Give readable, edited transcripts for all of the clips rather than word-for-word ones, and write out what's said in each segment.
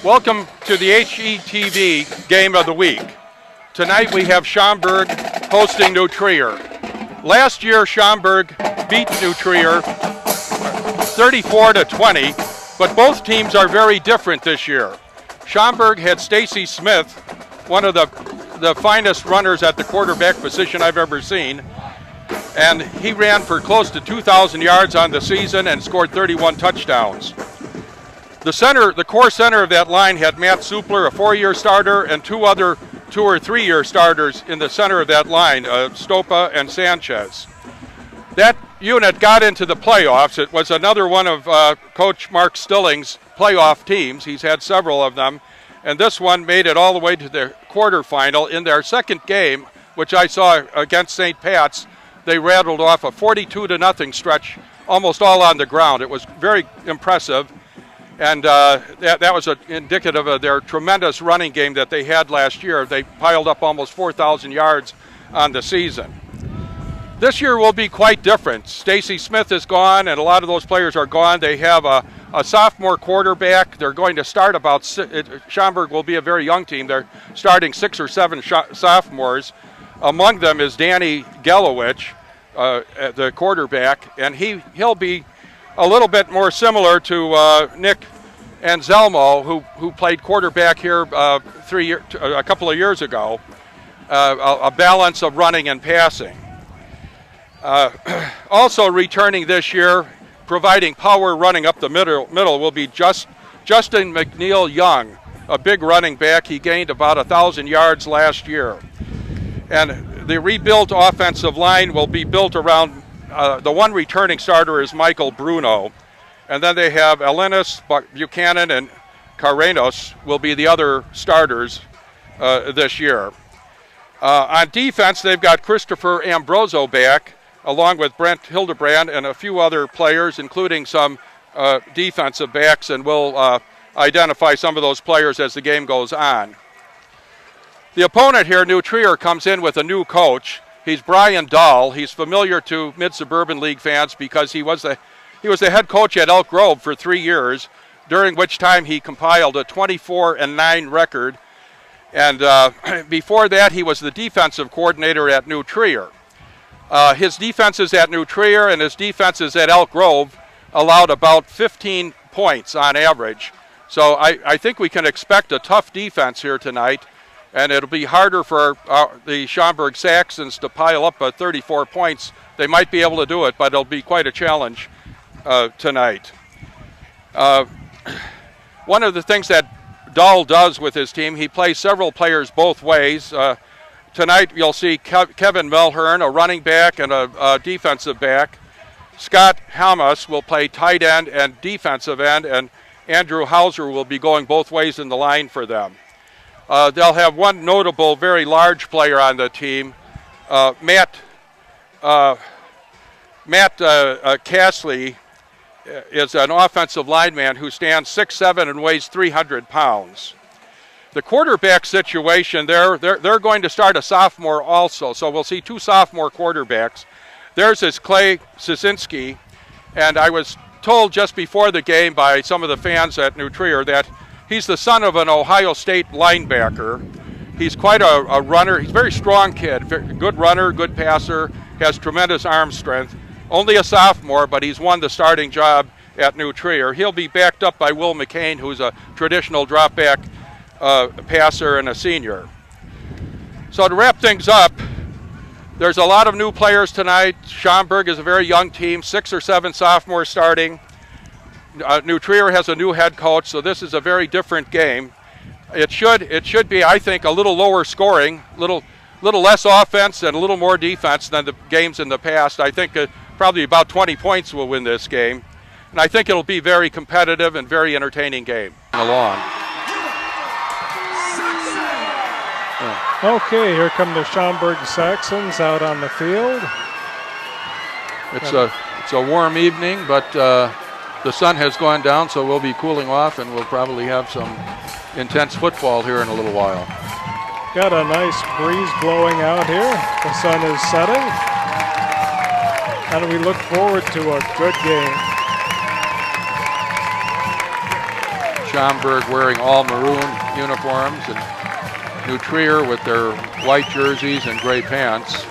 Welcome to the HETV Game of the Week. Tonight we have Schaumburg hosting New Trier. Last year Schaumburg beat New Trier 34-20, but both teams are very different this year. Schaumburg had Stacy Smith, one of the finest runners at the quarterback position I've ever seen, and he ran for close to 2,000 yards on the season and scored 31 touchdowns. The core center of that line had Matt Supler, a 4-year starter, and two or 3-year starters in the center of that line, Stopa and Sanchez. That unit got into the playoffs. It was another one of Coach Mark Stilling's playoff teams. He's had several of them, and this one made it all the way to the quarterfinal. In their second game, which I saw against St. Pat's, they rattled off a 42-0 stretch, almost all on the ground. It was very impressive. And that was indicative of their tremendous running game that they had last year. They piled up almost 4,000 yards on the season. This year will be quite different. Stacy Smith is gone, and a lot of those players are gone. They have a sophomore quarterback. They're going to start Schaumburg will be a very young team. They're starting 6 or 7 sophomores. Among them is Danny Gelowich, the quarterback, and he'll be a little bit more similar to Nick Anselmo, who played quarterback here a couple of years ago. A balance of running and passing. Also returning this year, providing power running up the middle will be Justin McNeil Young, a big running back. He gained about 1,000 yards last year. And the rebuilt offensive line will be built around the one returning starter is Michael Bruno, and then they have Elenis Buchanan and Carrenos will be the other starters this year. On defense, they've got Christopher Ambrosio back, along with Brent Hildebrand and a few other players, including some defensive backs, and we'll identify some of those players as the game goes on. The opponent here, New Trier, comes in with a new coach. He's Brian Dahl. He's familiar to Mid-Suburban League fans because he was the head coach at Elk Grove for 3 years, during which time he compiled a 24-9 record. And before that, he was the defensive coordinator at New Trier. His defenses at New Trier and his defenses at Elk Grove allowed about 15 points on average. So I think we can expect a tough defense here tonight. And it'll be harder for the Schaumburg Saxons to pile up 34 points. They might be able to do it, but it'll be quite a challenge tonight. One of the things that Dahl does with his team, he plays several players both ways. Tonight you'll see Kevin Melhern, a running back and a defensive back. Scott Hamas will play tight end and defensive end, and Andrew Hauser will be going both ways in the line for them. They'll have one notable, very large player on the team, Matt Castley is an offensive lineman who stands 6'7" and weighs 300 pounds. The quarterback situation, they're going to start a sophomore also, so we'll see 2 sophomore quarterbacks. Theirs is Clay Sisinski, and I was told just before the game by some of the fans at New Trier that he's the son of an Ohio State linebacker. He's quite a runner. He's a very strong kid, good runner, good passer, has tremendous arm strength. Only a sophomore, but he's won the starting job at New Trier. He'll be backed up by Will McCain, who's a traditional drop-back passer and a senior. So to wrap things up, there's a lot of new players tonight. Schaumburg is a very young team, 6 or 7 sophomores starting. New Trier has a new head coach, so this is a very different game. It should be, I think, a little lower scoring, little less offense and a little more defense than the games in the past. I think probably about 20 points will win this game, and I think it'll be very competitive and very entertaining game. Along. Okay, here come the Schaumburg Saxons out on the field. It's a warm evening, but the sun has gone down, so we'll be cooling off, and we'll probably have some intense football here in a little while. Got a nice breeze blowing out here. The sun is setting, and we look forward to a good game. Schaumburg wearing all maroon uniforms, and New Trier with their white jerseys and gray pants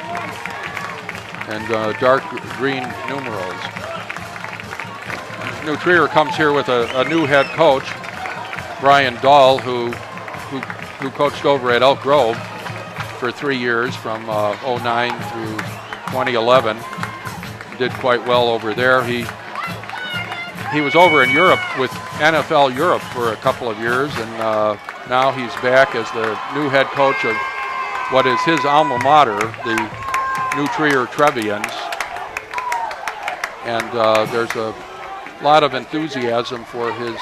and dark green numerals. New Trier comes here with a new head coach, Brian Dahl, who coached over at Elk Grove for 3 years from 09 through 2011. Did quite well over there. He was over in Europe with NFL Europe for a couple of years, and now he's back as the new head coach of what is his alma mater, the New Trier Trevians. And there's a lot of enthusiasm for his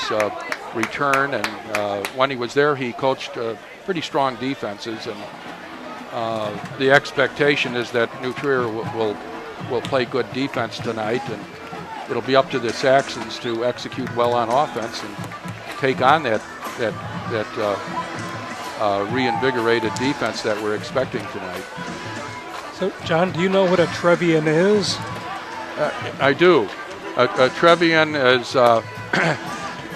return, and when he was there he coached pretty strong defenses, and the expectation is that New Trier will play good defense tonight, and it'll be up to the Saxons to execute well on offense and take on that reinvigorated defense that we're expecting tonight. So, John, do you know what a Trevian is? I do. A Trevian is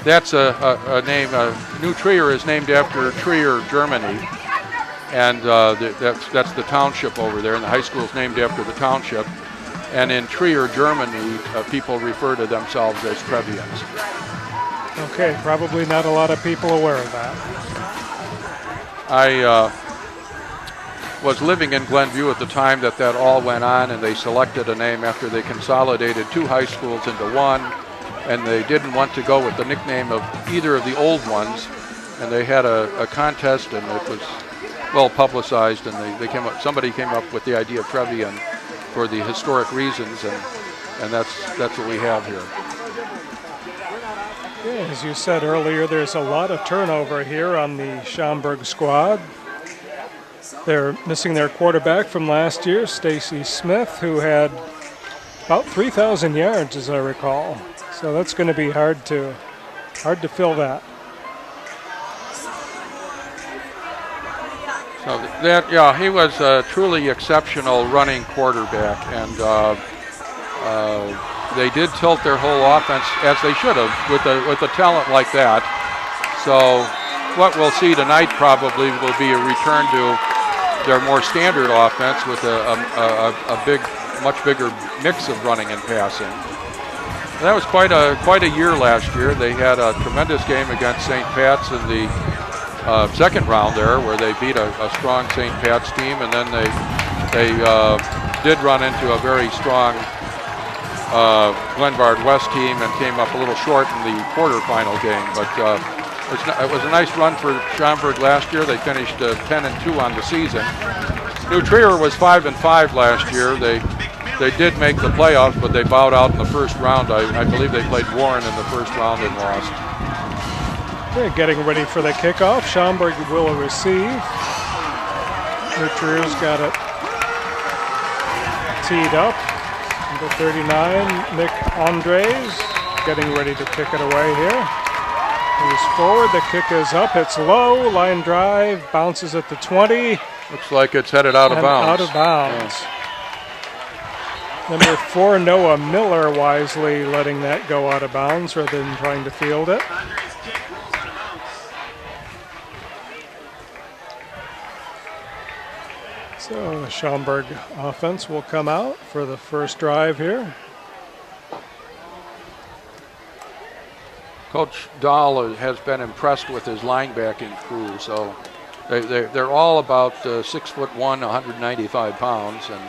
that's a name. New Trier is named after Trier, Germany, and that's the township over there, and the high school is named after the township. And in Trier, Germany, people refer to themselves as Trevians. Okay, probably not a lot of people aware of that. I was living in Glenview at the time that all went on, and they selected a name after they consolidated 2 high schools into one, and they didn't want to go with the nickname of either of the old ones, and they had a contest, and it was well publicized, and somebody came up with the idea of Trevian for the historic reasons, and that's what we have here. Yeah, as you said earlier, there's a lot of turnover here on the Schaumburg squad. They're missing their quarterback from last year, Stacy Smith, who had about 3,000 yards, as I recall. So that's going to be hard to fill that. So he was a truly exceptional running quarterback, and they did tilt their whole offense as they should have with a talent like that. So what we'll see tonight probably will be a return to their more standard offense with a much bigger mix of running and passing. And that was quite a year last year. They had a tremendous game against St. Pat's in the second round there, where they beat a strong St. Pat's team, and then they did run into a very strong Glenbard West team and came up a little short in the quarterfinal game. But it was a nice run for Schaumburg last year. They finished 10-2 on the season. New Trier was 5-5 last year. They did make the playoffs, but they bowed out in the first round. I believe they played Warren in the first round and lost. They're getting ready for the kickoff. Schaumburg will receive. New Trier's got it teed up. Number 39, Nick Andres, getting ready to kick it away here. Moves forward, the kick is up, it's low, line drive, bounces at the 20. Looks like it's headed out of bounds. Out of bounds. Yeah. Number 4, Noah Miller, wisely letting that go out of bounds rather than trying to field it. So the Schaumburg offense will come out for the first drive here. Coach Dahl has been impressed with his linebacking crew. So they're all about 6'1", 195 pounds, and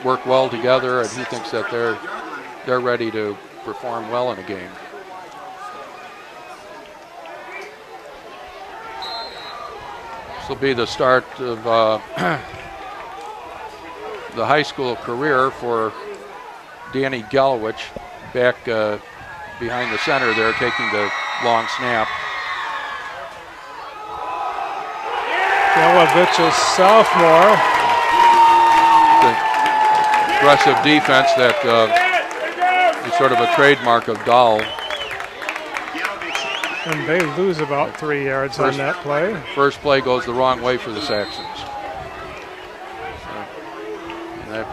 work well together. And he thinks that they're ready to perform well in a game. This will be the start of the high school career for Danny Galowich, back behind the center there, taking the long snap. Galowich, a sophomore. The aggressive defense that is sort of a trademark of Dahl. And they lose about 3 yards on that play. First play goes the wrong way for the Saxons. And that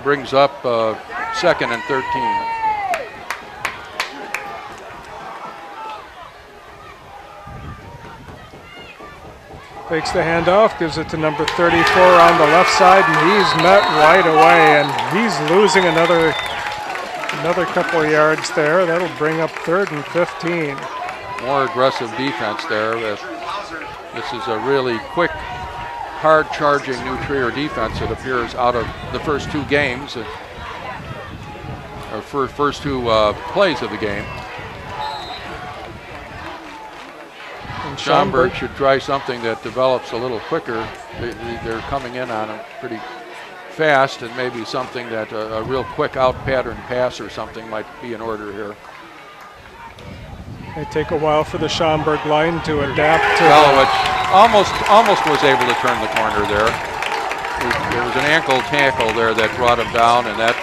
brings up 2nd and 13. Fakes the handoff, gives it to number 34 on the left side, and he's met right away, and he's losing another couple of yards there. That'll bring up 3rd and 15. More aggressive defense there. This is a really quick, hard-charging New Trier defense. It appears out of the first 2 games, or first 2 plays of the game. And Schaumburg should try something that develops a little quicker. They're coming in on him pretty fast, and maybe something that a real quick out pattern pass or something might be in order here. It take a while for the Schaumburg line to adapt to. Galowich almost was able to turn the corner there. There was an ankle tackle there that brought him down, and that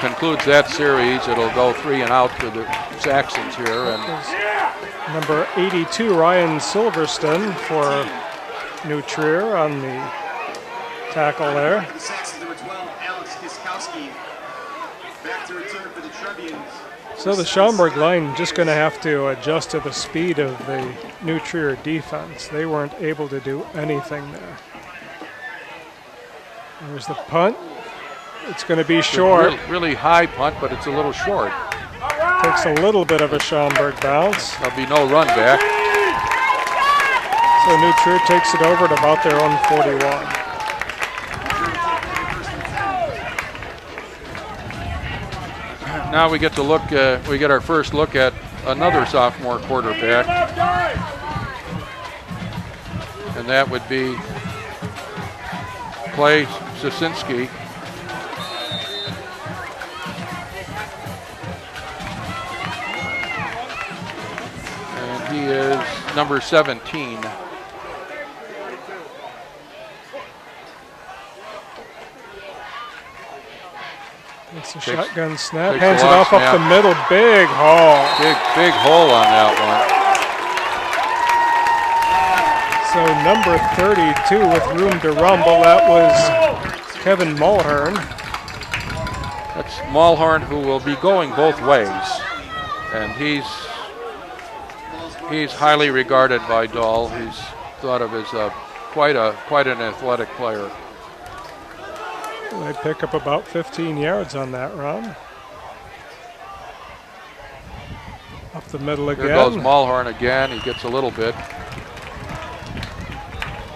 concludes that series. It'll go 3 and out for the Saxons here. And number 82, Ryan Silverston for New Trier on the tackle there. The Saxons, number 12, Alex Kiskowski, back to return for the Trebians. So the Schaumburg line just going to have to adjust to the speed of the New Trier defense. They weren't able to do anything there. There's the punt. It's going to be short. Really high punt, but it's a little short. Takes a little bit of a Schaumburg bounce. There'll be no run back. So New Trier takes it over at about their own 41. Now we get to look. We get our first look at another sophomore quarterback, and that would be Clay Sosinski. And he is number 17. It's a shotgun snap. Hands it off up the middle. Big hole. Big hole on that one. So number 32 with room to rumble. That was Kevin Mulhern. That's Mulhern, who will be going both ways, and he's highly regarded by Dahl. He's thought of as quite an athletic player. They pick up about 15 yards on that run. Up the middle again. There goes Mulhern again. He gets a little bit.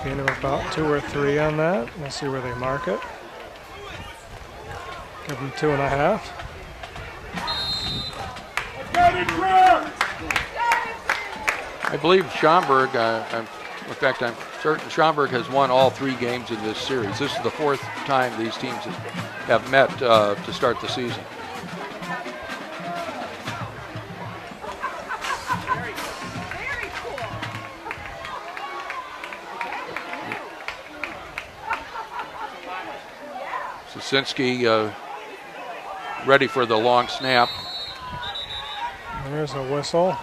Gain of about 2 or 3 on that. We'll see where they mark it. Give them 2.5. I believe Schaumburg, in fact, I'm certain Schaumburg has won all 3 games in this series. This is the 4th time these teams have met to start the season. Sosinski ready for the long snap. There's a whistle.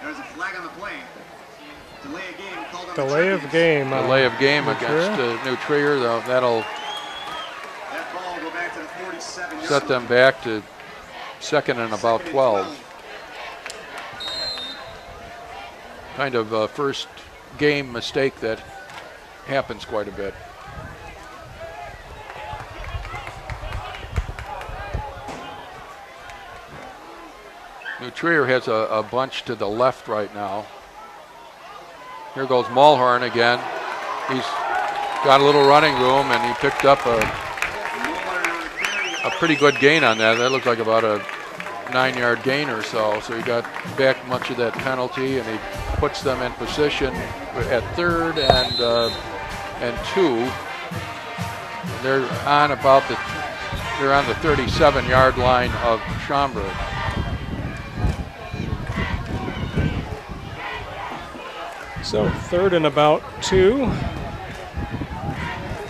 There's a flag on the play. Delay of game called on Delay the of game. Delay of game against New Trier. That'll That ball will go back to the 47. set them back to 2nd and about 12. Kind of a first game mistake that happens quite a bit. New Trier has a bunch to the left right now. Here goes Mulhern again. He's got a little running room, and he picked up a pretty good gain on that. That looked like about a 9-yard gain or so. So he got back much of that penalty, and he puts them in position at 3rd and 2. They're on the 37-yard line of Schaumburg. So 3rd and about 2.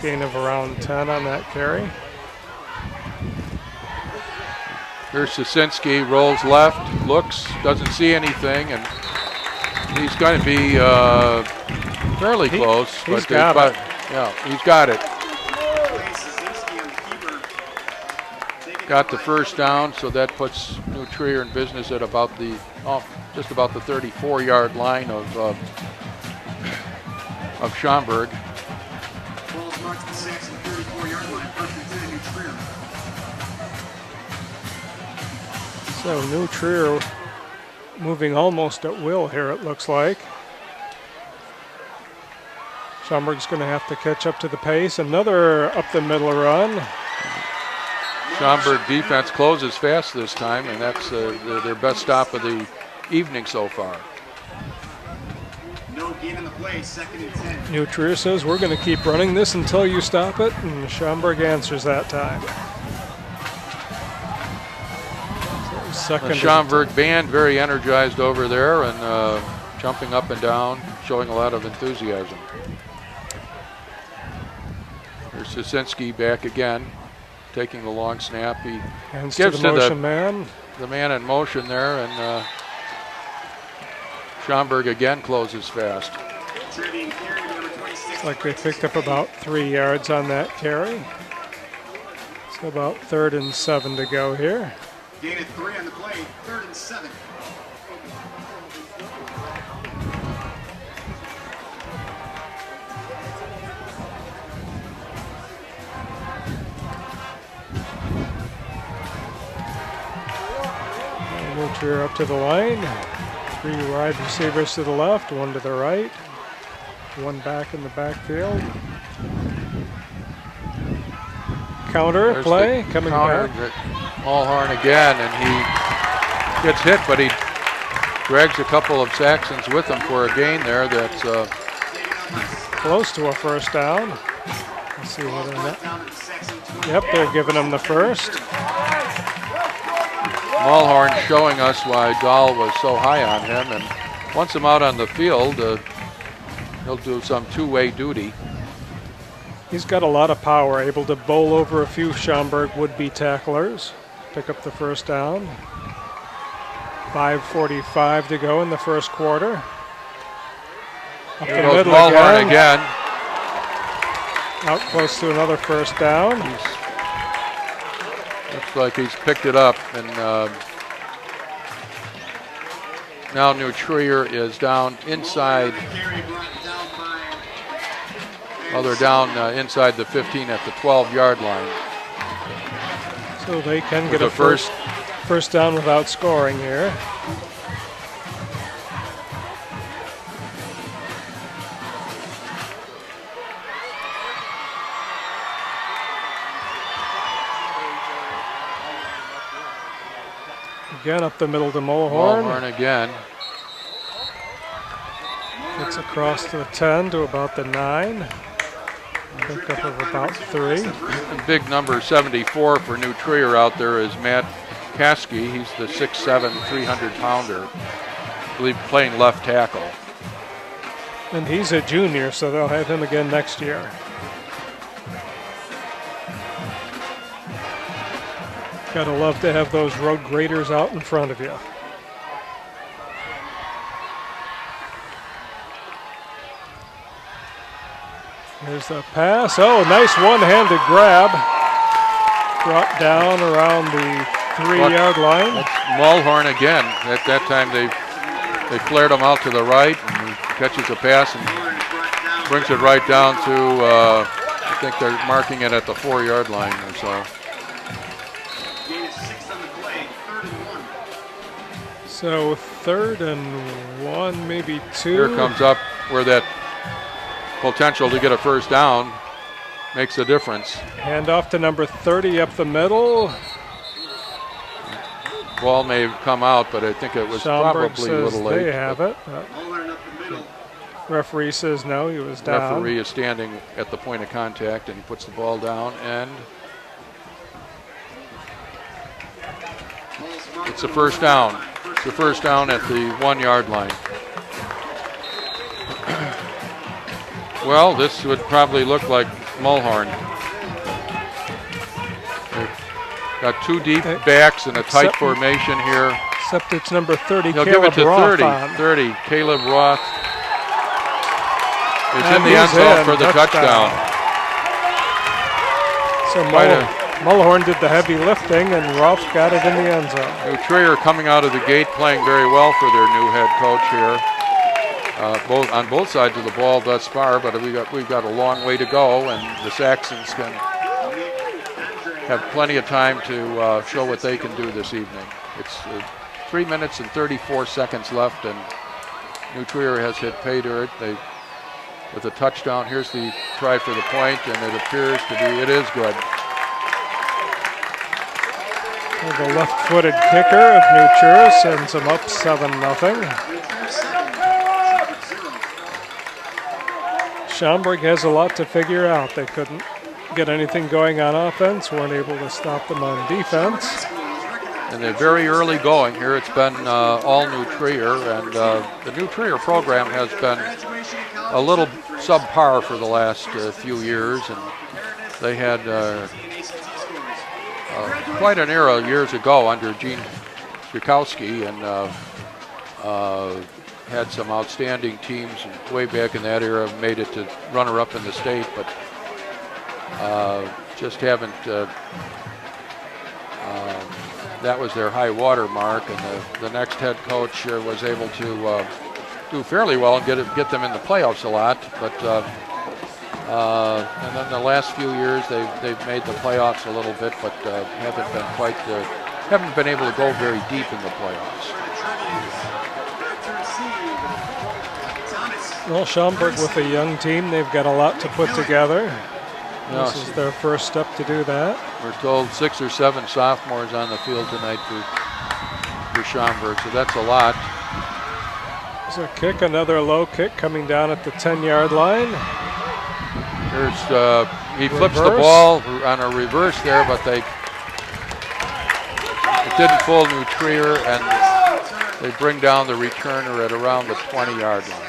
Gain of around 10 on that carry. Here's Sosinski, rolls left, looks, doesn't see anything, and he's going to be fairly close. He's got it. Yeah, he's got it. Got the first down, so that puts New Trier in business at about the just about the 34-yard line of of Schaumburg. Ball's marked to the Saxon 34-yard line. First and 10, New Trier. So New Trier moving almost at will here, it looks like. Schaumburg's going to have to catch up to the pace. Another up the middle run. Schaumburg defense closes fast this time, and that's their best stop of the evening so far. No gain in the play, second and 10. New Trier says, we're going to keep running this until you stop it, and Schaumburg answers that time. So The Schaumburg band very energized over there and jumping up and down, showing a lot of enthusiasm. Here's Sisinski back again, taking the long snap. He hands gives to the to motion man. the man in motion there, and Schaumburg again closes fast. Trading carry number 26. Looks like they picked up about 3 yards on that carry. So about 3rd and 7 to go here. Gain of 3 on the play, 3rd and 7. New Trier up to the line. 3 wide receivers to the left, 1 to the right. 1 back in the backfield. Counter There's play the coming counter back. Mulhorn again, and he gets hit, but he drags a couple of Saxons with him for a gain there. That's Close to a first down. Let's see whether or not. Down at the Saxon 20. Yep, they're giving them the first. Mulhorn showing us why Dahl was so high on him, and once him out on the field, he'll do some two-way duty. He's got a lot of power, able to bowl over a few Schaumburg would-be tacklers, pick up the first down. 5:45 to go in the first quarter. Up the Here goes middle Mulhorn again. Out close to another first down. Looks like he's picked it up, and now New Trier is down inside. Carry brought down by. Well, they're down inside the 15 at the 12-yard line. So they can With get a the first first down without scoring here. Again up the middle to Mulhorn. Mulhorn again. Gets across to the 10 to about the 9. Pick up of about 3. The big number 74 for New Trier out there is Matt Kasky. He's the 6'7", 300-pounder. I believe playing left tackle. And he's a junior, so they'll have him again next year. Gotta love to have those road graders out in front of you. Here's the pass. Oh, nice one-handed grab. Brought down around the 3-yard line. That's Mulhorn again. At that time, they flared him out to the right, and he catches a pass and brings it right down to, I think they're marking it at the 4-yard line or so. Gain of 6 on the play, 3rd and 1. So 3rd and 1, maybe 2. Here comes up where that potential to get a first down makes a difference. Hand off to number 30 up the middle. Ball may have come out, but I think it was Schaumburg probably a little says late. they have it. Mulhorn up the middle. Referee says no, he was down. Referee is standing at the point of contact, and he puts the ball down, and it's a first down. It's a first down at the 1-yard line. Well, this would probably look like Mulhorn. They've got 2 deep backs and a tight formation here. Except it's number 30, He'll Caleb give it to Roth 30. on. 30. Caleb Roth is And in the end he's zone in. for the touchdown. So Quite Mulhorn did the heavy lifting, and Roth got it in the end zone. New Trier coming out of the gate playing very well for their new head coach here. on both sides of the ball thus far, but we've got a long way to go, and the Saxons can have plenty of time to show what they can do this evening. It's 3 minutes and 34 seconds left, and New Trier has hit pay dirt. With a touchdown, here's the try for the point, and it appears to be, it is good. The left-footed kicker of New Trier sends them up 7-0. Schaumburg has a lot to figure out. They couldn't get anything going on offense, weren't able to stop them on defense. And they're very early going here. It's been all New Trier, and the New Trier program has been a little subpar for the last few years, and they had quite an era years ago under Gene Schakowsky, and had some outstanding teams way back in that era, made it to runner-up in the state, but just haven't. That was their high water mark, and the next head coach was able to do fairly well and get them in the playoffs a lot. But and then the last few years they've made the playoffs a little bit, but haven't been able to go very deep in the playoffs. Well, Schaumburg with a young team, they've got a lot to put together. Yes. This is their first step to do that. We're told 6 or 7 sophomores on the field tonight for Schaumburg, so that's a lot. There's a kick, another low kick coming down at the 10-yard line. He flips the ball on a reverse there, but it didn't fool New Trier, and they bring down the returner at around the 20-yard line.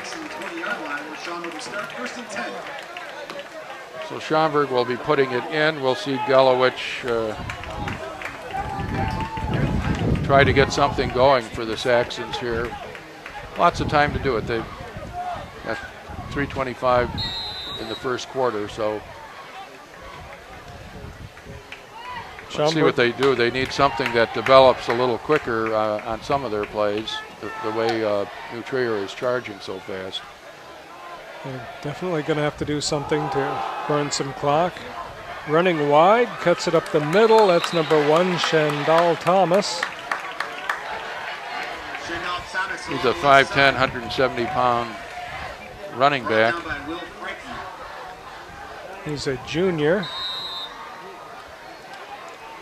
So Schaumburg will be putting it in. We'll see Galowich try to get something going for the Saxons here. Lots of time to do it. They've got 3:25 in the first quarter, so let's see what they do. They need something that develops a little quicker on some of their plays, the way New Trier is charging so fast. They're definitely going to have to do something to burn some clock. Running wide, cuts it up the middle. That's number 1, Shandal Thomas. He's a 5'10", 170-pound running back. He's a junior.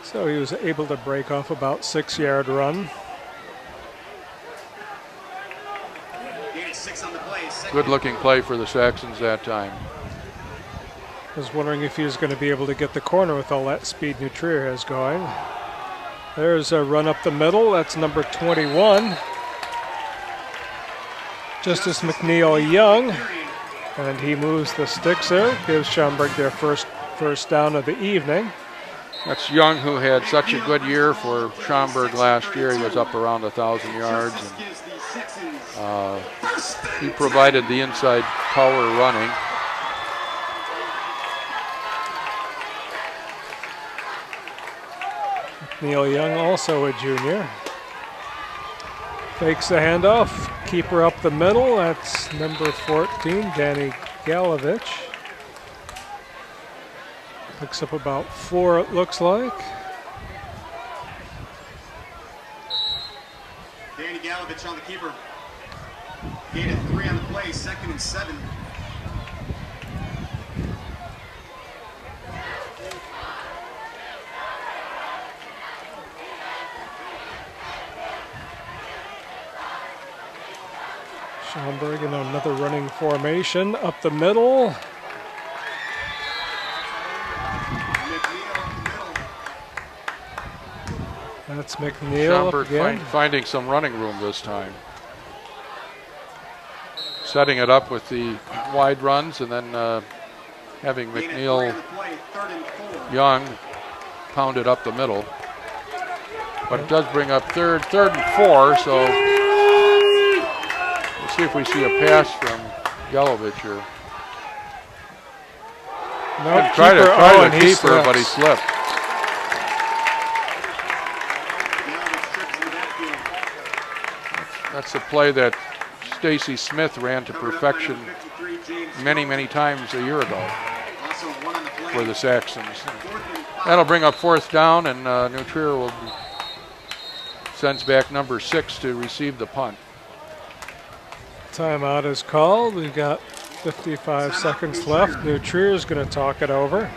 So he was able to break off about 6-yard run. Good-looking play for the Saxons that time. I was wondering if he was going to be able to get the corner with all that speed New Trier has going. There's a run up the middle. That's number 21. Justice McNeil Young. And he moves the sticks there. Gives Schaumburg their first down of the evening. That's Young, who had such a good year for Schaumburg last year. He was up around 1,000 yards. And, he provided the inside power running. Neil Young, also a junior. Fakes the handoff. Keeper up the middle. That's number 14, Danny Galovich. Picks up about 4, it looks like. Danny Galovich on the keeper. Gain of 3 on the play, 2nd and 7. Schaumburg in another running formation up the middle. That's McNeil Schaumburg again. finding some running room this time. Setting it up with the wide runs, and then having McNeil Young pound it up the middle. But it does bring up third and 4, so we'll see if we see a pass from Galovich here. No, Try to keeper, but he slipped. That's a play that Stacy Smith ran to perfection many times a year ago for the Saxons. That'll bring up 4th down, and New Trier sends back number 6 to receive the punt. Timeout is called. We've got 55 seconds left. New Trier is going to talk it over.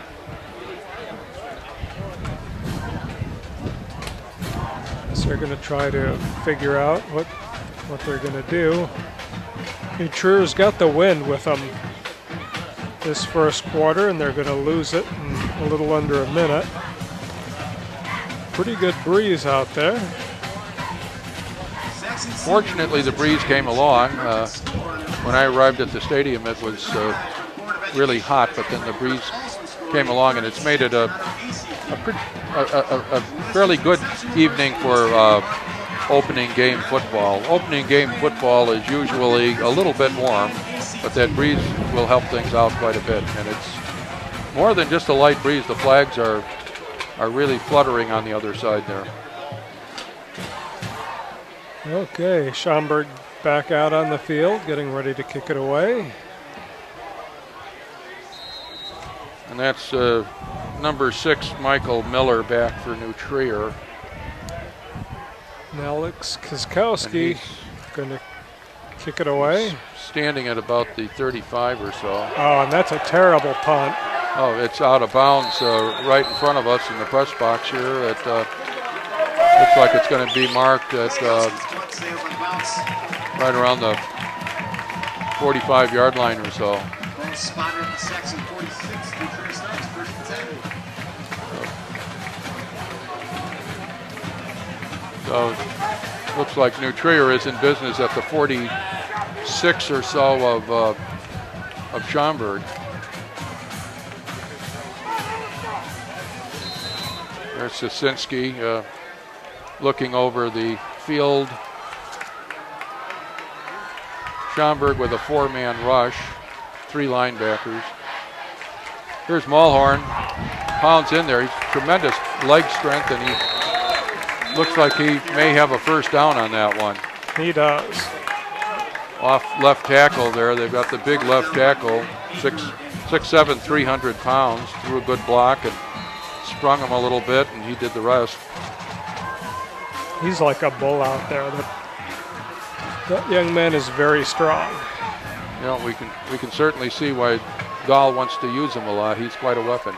So they're going to try to figure out what they're going to do. New Trier's got the wind with them this first quarter, and they're going to lose it in a little under a minute. Pretty good breeze out there. Fortunately, the breeze came along. When I arrived at the stadium, it was really hot, but then the breeze came along, and it's made it a fairly good evening for opening game football. Opening game football is usually a little bit warm, but that breeze will help things out quite a bit. And it's more than just a light breeze. The flags are really fluttering on the other side there. Okay, Schaumburg back out on the field, getting ready to kick it away. And that's number 6, Michael Miller, back for New Trier. And Alex Kiskowski going to kick it away. Standing at about the 35 or so. Oh, and that's a terrible punt. Oh, it's out of bounds right in front of us in the press box here. It looks like it's going to be marked at right around the 45-yard line or so. Spotter at the Saxon 46. New Trier starts 1st and 10. So looks like New Trier is in business at the 46 or so of Schaumburg. There's Sosinski looking over the field. Schaumburg with a 4-man rush, 3 linebackers. Here's Mulhorn, pounds in there. He's tremendous leg strength, and he looks like he may have a 1st down on that one. He does. Off left tackle there. They've got the big left tackle, 6'7", 300 pounds, threw a good block and sprung him a little bit, and he did the rest. He's like a bull out there. That young man is very strong. You know, we can certainly see why Dahl wants to use him a lot. He's quite a weapon.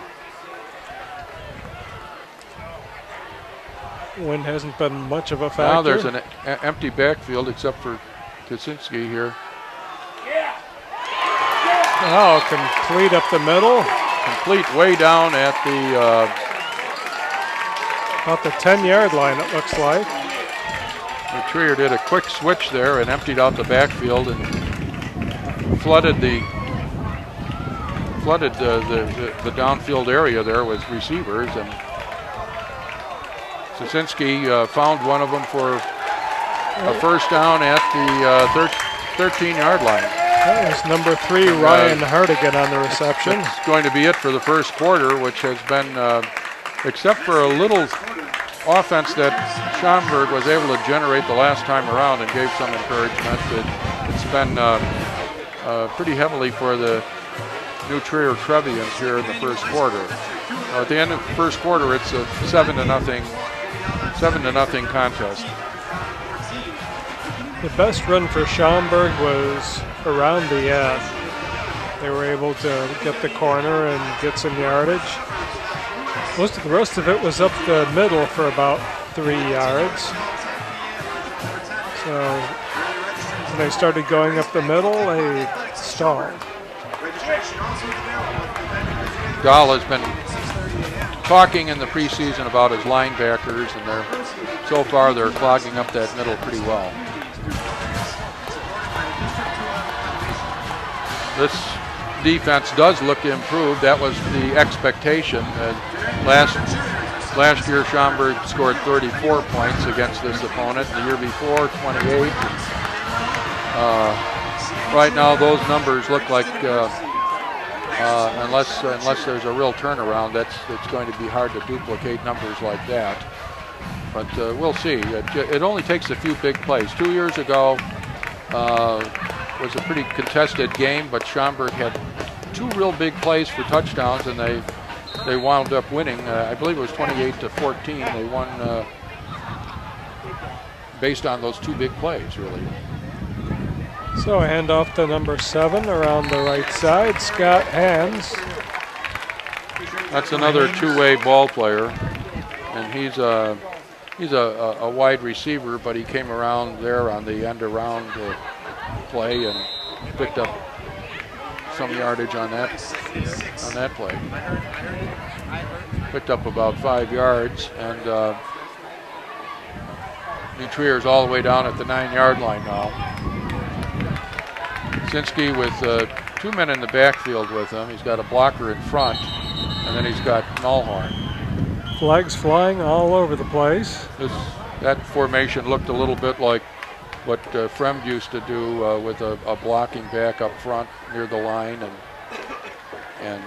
Wind hasn't been much of a factor. Now there's an empty backfield except for Kaczynski here. Oh, complete up the middle. Complete way down at the about the 10-yard line, it looks like. New Trier did a quick switch there and emptied out the backfield and flooded the downfield area there with receivers, and Sosinski found one of them for a 1st down at the 13-yard line. That was number 3, Ryan Hardigan on the reception. That's going to be it for the first quarter, which has been, except for a little offense that Schaumburg was able to generate the last time around and gave some encouragement. It's been pretty heavily for the New Trier Trevians here in the first quarter. At the end of the first quarter, it's a 7-0 contest. The best run for Schaumburg was around the end. They were able to get the corner and get some yardage. Most of the rest of it was up the middle for about 3 yards. So when they started going up the middle, they stalled. Dahl has been talking in the preseason about his linebackers, and so far they're clogging up that middle pretty well. This defense does look improved. That was the expectation. Last year, Schaumburg scored 34 points against this opponent. The year before, 28. Right now, those numbers look like, unless there's a real turnaround, it's going to be hard to duplicate numbers like that. But we'll see. It only takes a few big plays. 2 years ago, was a pretty contested game, but Schaumburg had 2 real big plays for touchdowns, and they wound up winning. I believe it was 28-14. They won based on those 2 big plays, really. So a handoff to number 7 around the right side, Scott Hans. That's another 2-way ball player, and he's a wide receiver, but he came around there on the end around play and picked up some yardage on that play. Picked up about 5 yards, and New Trier's all the way down at the 9-yard line now. Sinski with 2 men in the backfield with him. He's got a blocker in front, and then he's got Nullhorn. Flags flying all over the place. That formation looked a little bit like what Fremd used to do with a blocking back up front near the line and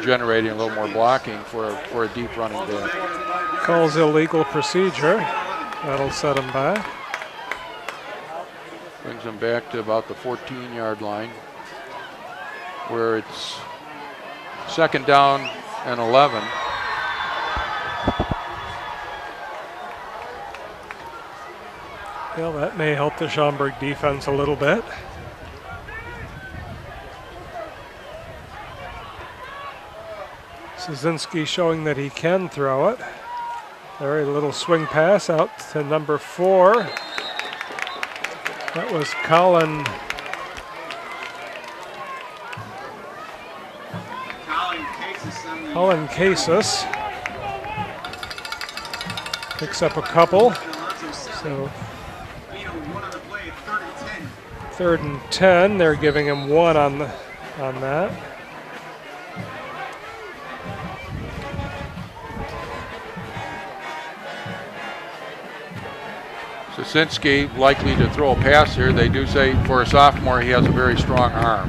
generating a little more blocking for a deep running back. Calls illegal procedure. That'll set him back. Brings him back to about the 14-yard line, where it's 2nd down and 11. Well, that may help the Schaumburg defense a little bit. Szynski showing that he can throw it. Very little swing pass out to number 4. That was Colin Casas. Picks up a couple. So 3rd and 10. They're giving him 1 on that. Szynski likely to throw a pass here. They do say for a sophomore he has a very strong arm.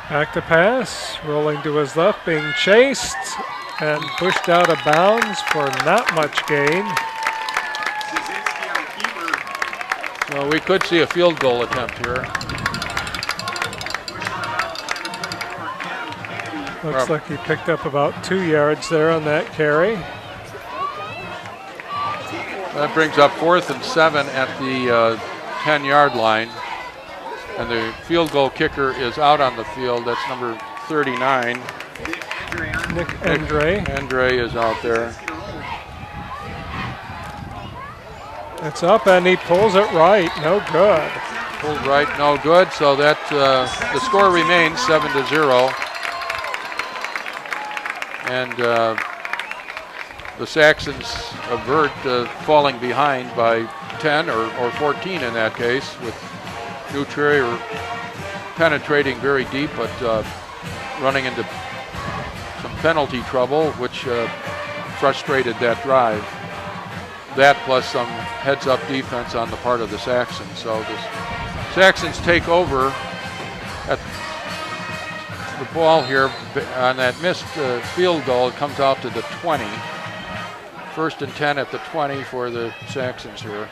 Back to pass, rolling to his left, being chased and pushed out of bounds for not much gain. Well, we could see a field goal attempt here. Looks like he picked up about 2 yards there on that carry. That brings up 4th and 7 at the 10-yard line. And the field goal kicker is out on the field. That's number 39. Nick Andre. Andre is out there. It's up and he pulls it right. No good. Pulled right, no good. So that the score remains 7-0. And the Saxons avert falling behind by 10 or 14 in that case, with New Trier penetrating very deep, but running into some penalty trouble, which frustrated that drive. That plus some heads-up defense on the part of the Saxons. So the Saxons take over at the ball here on that missed field goal. It comes out to the 20. 1st and 10 at the 20 for the Saxons here.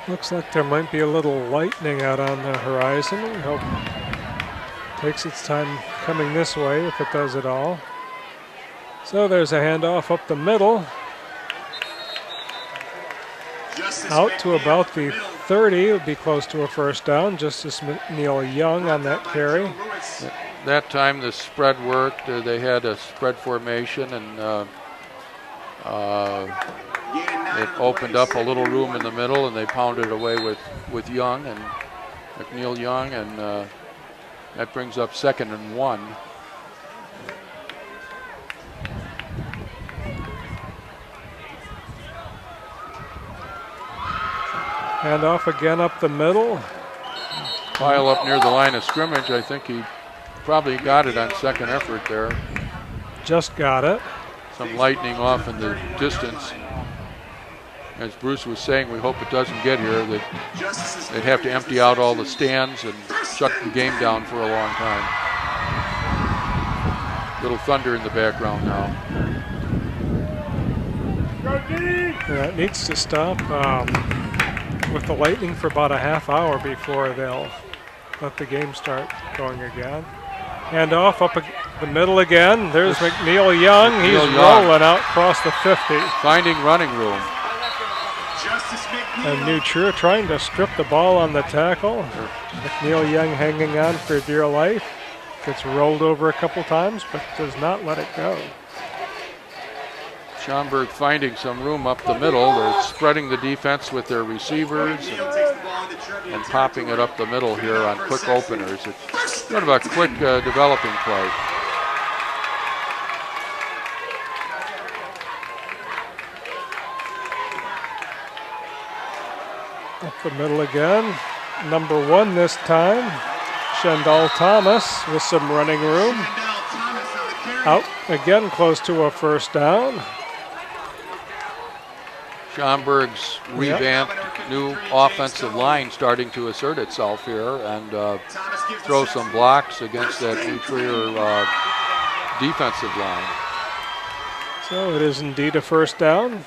Looks like there might be a little lightning out on the horizon. We hope it takes its time coming this way, if it does at all. So there's a handoff up the middle. Out to about the 30, it would be close to a 1st down. Justice Neil Young on that carry. That time the spread worked. They had a spread formation, and it opened up a little room in the middle, and they pounded away with Young and McNeil Young, and that brings up 2nd and 1. Handoff again up the middle. Pile up near the line of scrimmage. I think he probably got it on 2nd effort there. Just got it. Some lightning off in the distance. As Bruce was saying, we hope it doesn't get here. They'd have to empty out all the stands and shut the game down for a long time. Little thunder in the background now. Yeah, it needs to stop with the Lightning for about a half hour before they'll let the game start going again. Hand off up the middle again. There's McNeil Young. He's rolling out across the 50. Finding running room. And New Trier trying to strip the ball on the tackle. McNeil Young hanging on for dear life. Gets rolled over a couple times, but does not let it go. Schaumburg finding some room up the middle. They're spreading the defense with their receivers and popping it up the middle here on quick openers. It's sort of a quick developing play. Up the middle again. Number 1 this time. Shendall Thomas with some running room. Out again, close to a first down. Schaumburg's revamped new offensive line starting to assert itself here and throw some blocks against that New Trier defensive line. So it is indeed a first down.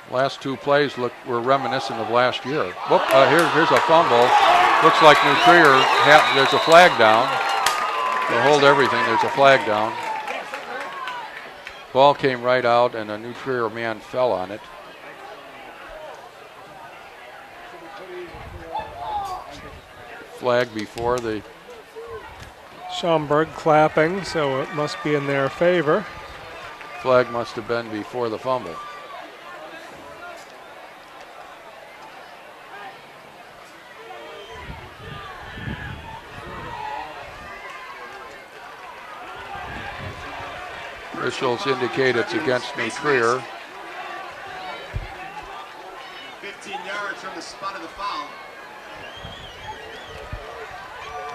Last 2 plays were reminiscent of last year. Whoop, here's a fumble. Looks like New Trier, there's a flag down. They'll hold everything, there's a flag down. Ball came right out and a New Trier man fell on it. Flag before the... Schaumburg clapping, so it must be in their favor. Flag must have been before the fumble. Officials indicate it's against New Trier. 15 yards from the spot of the foul.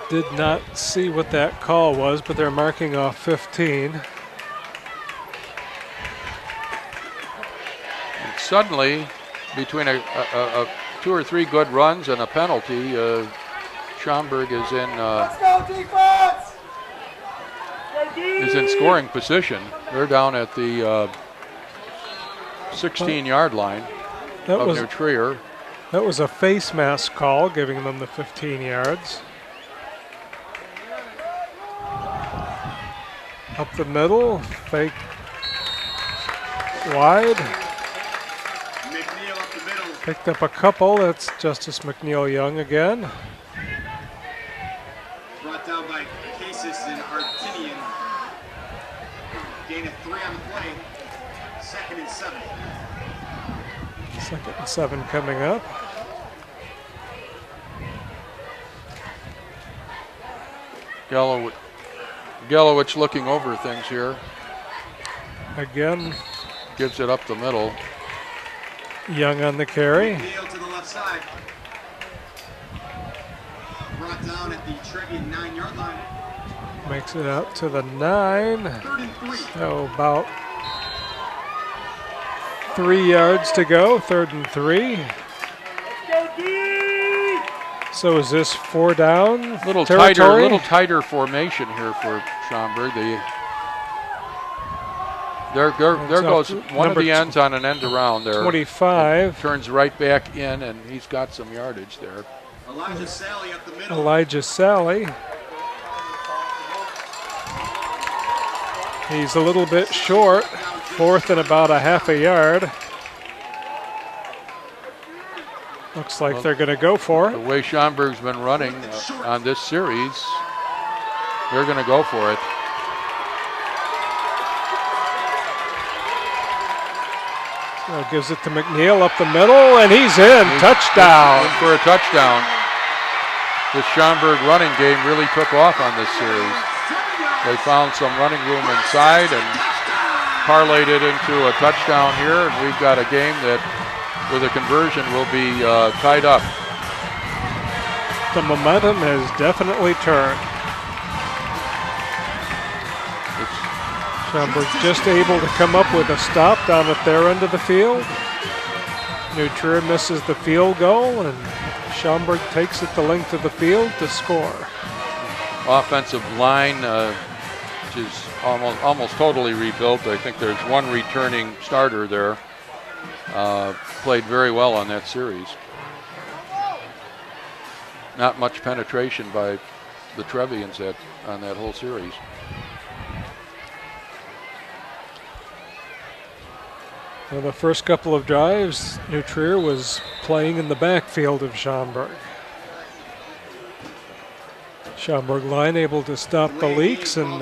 Did not see what that call was, but they're marking off 15. And suddenly, between a 2 or 3 good runs and a penalty, Schaumburg is in scoring position. They're down at the 16-yard line of New Trier. That was a face mask call, giving them the 15 yards. Up the middle, fake wide. McNeil up the middle. Picked up a couple. That's Justice McNeil Young again. Brought down by Cases and Artinian. Gain of 3 on the play. 2nd and 7. 2nd and 7 coming up. Gallowich looking over things here. Again. Gives it up the middle. Young on the carry. McNeil to the left side. Brought down at the Trevian 9-yard line. Makes it out to the 9. 3rd and 3. So about 3 yards to go. 3rd and 3. So is this 4 down? Little tighter formation here for Schaumburg. There goes one of the ends on an end around there. 25. Turns right back in, and he's got some yardage there. Elijah Sally up the middle. Elijah Sally. He's a little bit short. 4th and about a half a yard. Looks like they're going to go for it. The way Schaumburg's been running on this series, they're going to go for it. So gives it to McNeil up the middle, and he's in. Touchdown. In for a touchdown. The Schaumburg running game really took off on this series. They found some running room inside and parlayed it into a touchdown here, and we've got a game that with a conversion will be tied up. The momentum has definitely turned. Schaumburg just able to come up with a stop down at their end of the field. New Trier misses the field goal, and Schaumburg takes it the length of the field to score. offensive line, which is almost totally rebuilt. I think there's one returning starter there. Played very well on that series. Not much penetration by the Trevians on that whole series. Well, the first couple of drives, New Trier was playing in the backfield of Schaumburg. Schaumburg line able to stop the leaks and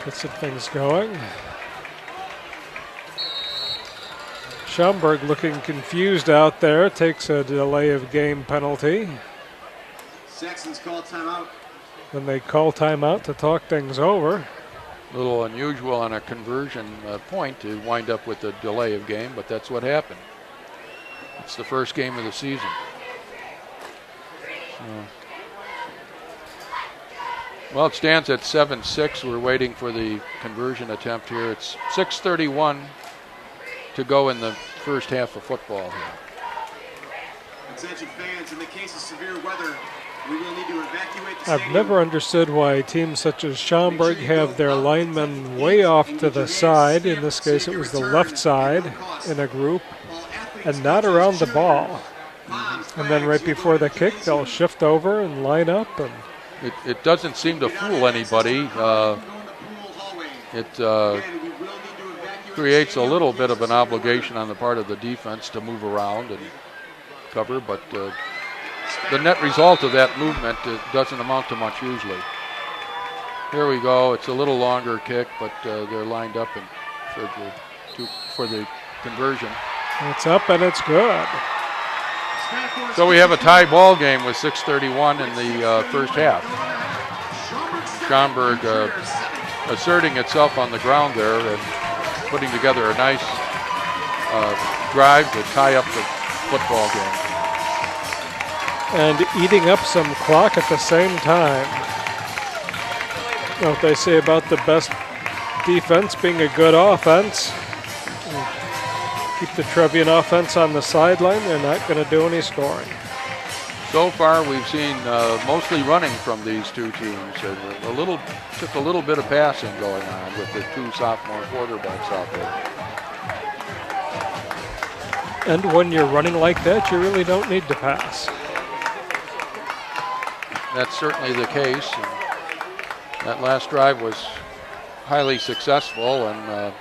get some things going. Schaumburg looking confused out there, takes a delay of game penalty. Saxons call timeout. Then they call timeout to talk things over. A little unusual on a conversion point to wind up with a delay of game, but that's what happened. It's the first game of the season. Well, it stands at 7-6. We're waiting for the conversion attempt here. It's 6:31 to go in the first half of football here. Attention fans, in the case of severe weather, we will need to evacuate the I've stadium. never understood why teams such as Schaumburg have their linemen way off to the side. In this case, it was the left side in a group and not around the ball. And then right before the kick, they'll shift over and line up. And it doesn't seem to fool anybody. It creates a little bit of an obligation on the part of the defense to move around and cover, but the net result of that movement doesn't amount to much usually. Here we go. It's a little longer kick, but they're lined up for the conversion. it's up and it's good. So we have a tie ball game with 6:31 in the first half. Schaumburg asserting itself on the ground there and putting together a nice drive to tie up the football game. And eating up some clock at the same time. You know what they say about the best defense being a good offense. Keep the Trevian offense on the sideline. They're not going to do any scoring. So far, we've seen mostly running from these two teams. And just a little bit of passing going on with the two sophomore quarterbacks out there. And when you're running like that, you really don't need to pass. That's certainly the case. And that last drive was highly successful, and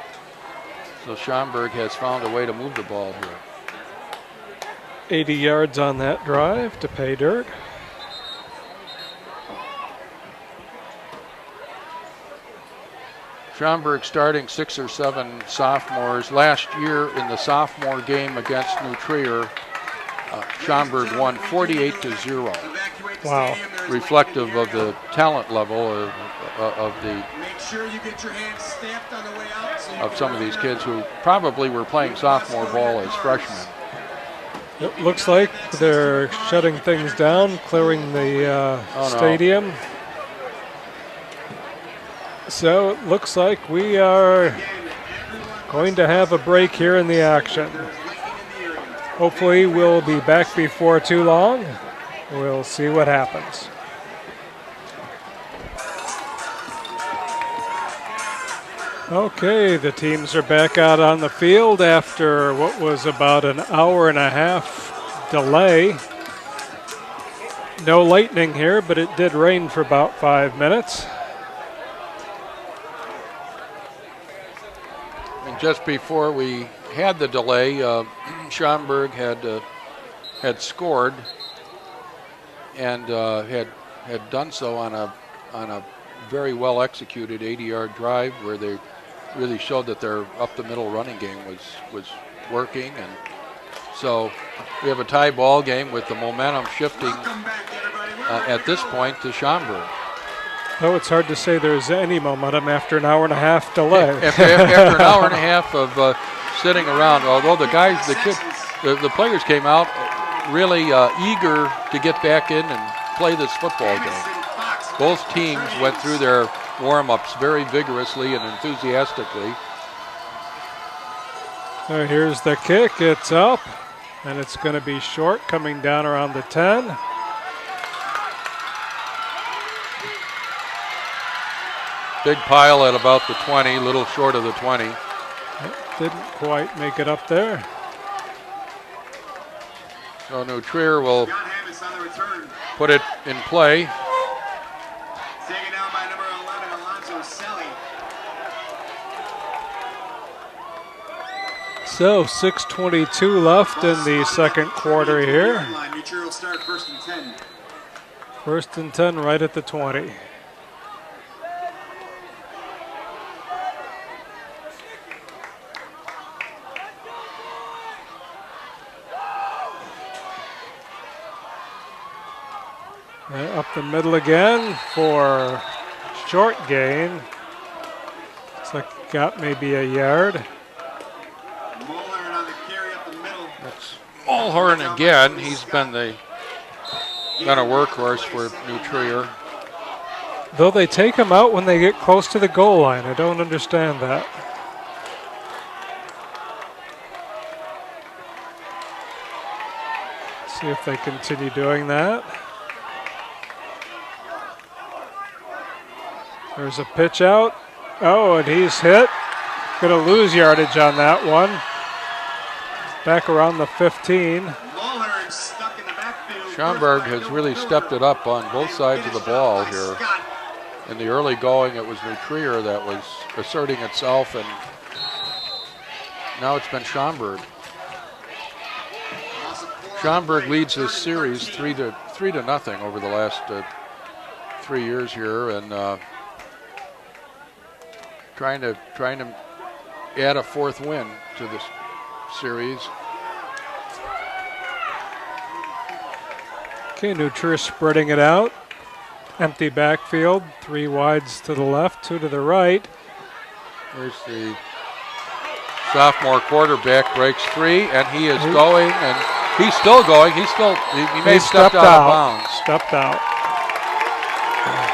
so Schaumburg has found a way to move the ball here. 80 yards on that drive to pay dirt. Schaumburg starting 6 or 7 sophomores. Last year in the sophomore game against New Trier, Schaumburg won 48-0. Wow. Reflective of the talent level of some of these kids who probably were playing sophomore ball as freshmen. It looks like they're shutting things down, clearing the stadium. So it looks like we are going to have a break here in the action. Hopefully we'll be back before too long. We'll see what happens. Okay, the teams are back out on the field after what was about an hour and a half delay. No lightning here, but it did rain for about 5 minutes. And just before we had the delay, Schaumburg had scored and had done so on a very well executed 80-yard drive where they really showed that their up the middle running game was working, and so we have a tie ball game with the momentum shifting at this point to Schaumburg. Oh, it's hard to say there's any momentum after an hour and a half delay. After an hour and a half of sitting around, although the players came out really eager to get back in and play this football game. Both teams went through their warm-ups very vigorously and enthusiastically. So here's the kick. It's up, and it's going to be short, coming down around the 10. Big pile at about the 20, a little short of the 20. Didn't quite make it up there. So New Trier will John Hammis on the return. put it in play. Taken down by number 11, Alonzo Selly. So 6:22 left in the second quarter here. New Trier will start 1st and 10. 1st and 10 right at the 20. Up the middle again for short gain. Looks like got maybe a yard. Mulhern on the carry up the middle. That's Mulhern again. He's been a workhorse for New Trier. Though they take him out when they get close to the goal line. I don't understand that. See if they continue doing that. There's a pitch out. Oh, and he's hit. Going to lose yardage on that one. Back around the 15. Mulhern stuck in the backfield. Schaumburg has really stepped it up on both sides of the ball here. In the early going, it was New Trier that was asserting itself, and now it's been Schaumburg. Schaumburg leads this series 3-0 over the last 3 years here, and trying to add a 4th win to this series. Okay, New Trier spreading it out. Empty backfield, 3 wides to the left, 2 to the right. There's the sophomore quarterback, breaks free, and he is going, and he's still going. He may have stepped out of bounds. Stepped out.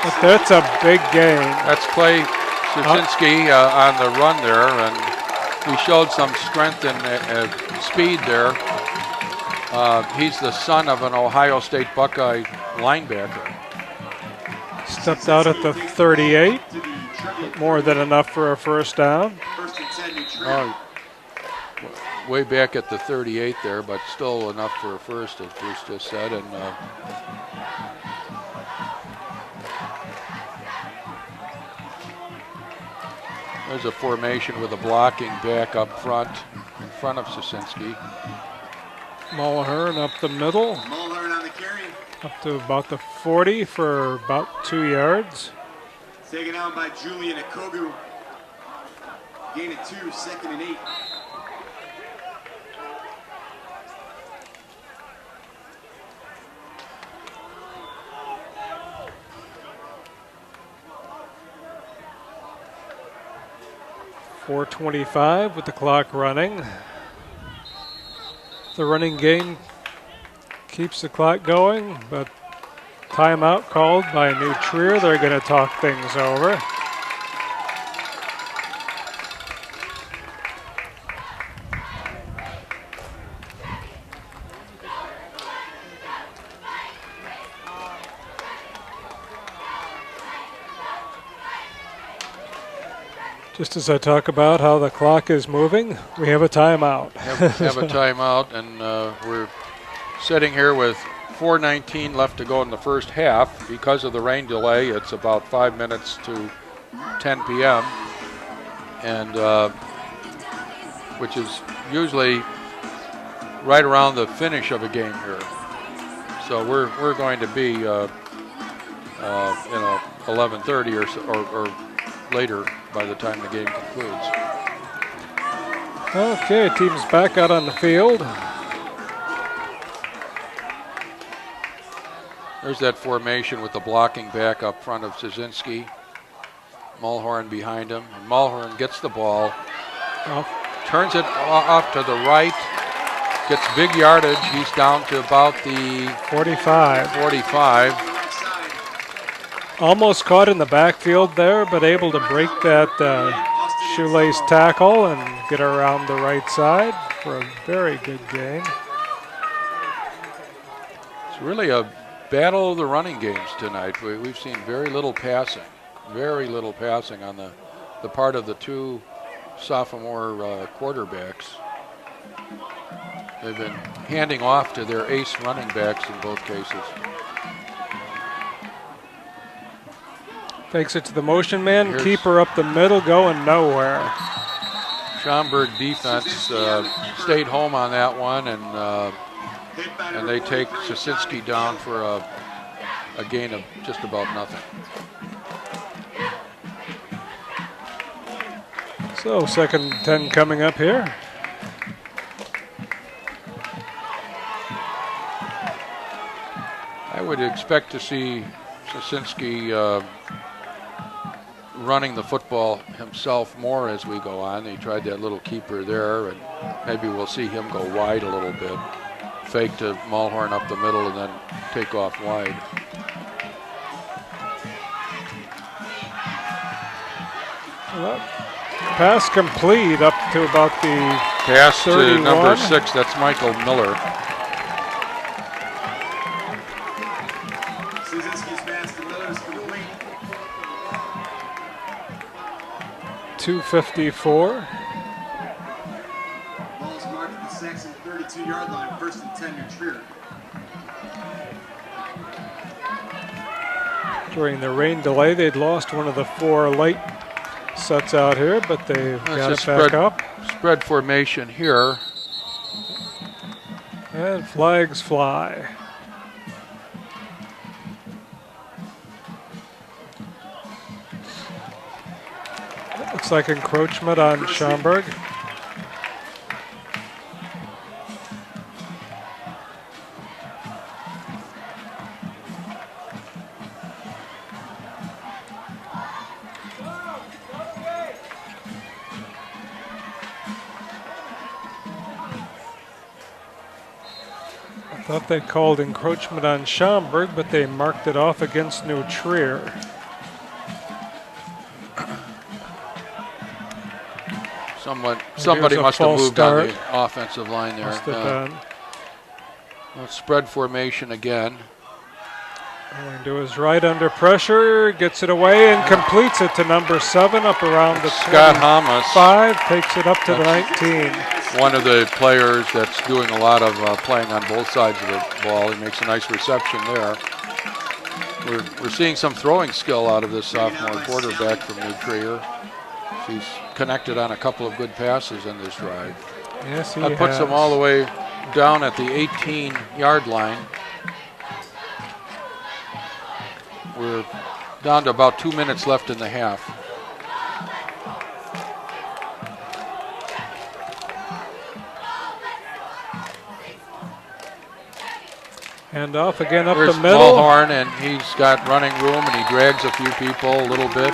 But that's a big gain. That's Clay Szynski on the run there, and he showed some strength and speed there. He's the son of an Ohio State Buckeye linebacker. Stepped out at the 38. More than enough for a first down. 1st and 10, New Trier. Way back at the 38 there, but still enough for a first, as Bruce just said. And there's a formation with a blocking back up front, in front of Szynski. Mulhern up the middle. Mulhern on the carry. Up to about the 40 for about 2 yards. Taken down by Julian Okogu. Gain of 2, 2nd and 8. .425 with the clock running. The running game keeps the clock going, but timeout called by New Trier. They're going to talk things over. Just as I talk about how the clock is moving, we have a timeout. have a timeout, and we're sitting here with 4:19 left to go in the first half. Because of the rain delay, it's about 5 minutes to 10 p.m., and which is usually right around the finish of a game here. So we're going to be 11:30 or later by the time the game concludes. Okay, team's back out on the field. There's that formation with the blocking back up front of Szynski. Mulhern behind him. And Mulhern gets the ball, turns it off to the right, gets big yardage. He's down to about the 45. Almost caught in the backfield there, but able to break that shoelace tackle and get around the right side for a very good gain. It's really a battle of the running games tonight. We've seen very little passing. Very little passing on the part of the two sophomore quarterbacks. They've been handing off to their ace running backs in both cases. Takes it to the motion man, keeper up the middle, going nowhere. Schaumburg defense stayed home on that one, and they take Sosinski down for a gain of just about nothing. So 2nd and 10 coming up here. I would expect to see Sosinski running the football himself more as we go on. He tried that little keeper there, and maybe we'll see him go wide a little bit. Fake to Mulhorn up the middle and then take off wide. Well, pass complete up to about the pass 31. To number 6. That's Michael Miller. Sosinski's pass to Miller is complete. 2:54. Ball's marked at the Saxon 32-yard line, 1st and 10 New Trier. During the rain delay, they'd lost one of the 4 late sets out here, but they've got it back up. Spread formation here. And flags fly. Looks like encroachment on Schaumburg. I thought they called encroachment on Schaumburg, but they marked it off against New Trier. Somebody must have moved start. on the offensive line there. Must have been. Spread formation again. Going to his right under pressure, gets it away and completes it to number 7 up around the Scott Hamas. 5, takes it up to the 19. One of the players that's doing a lot of playing on both sides of the ball. He makes a nice reception there. We're seeing some throwing skill out of this sophomore quarterback from New Trier. He's connected on a couple of good passes in this drive. Yes, he That puts him all the way down at the 18-yard line. We're down to about 2 minutes left in the half. Hand off again up There's the middle. Mulhorn, and he's got running room, and he drags a few people a little bit.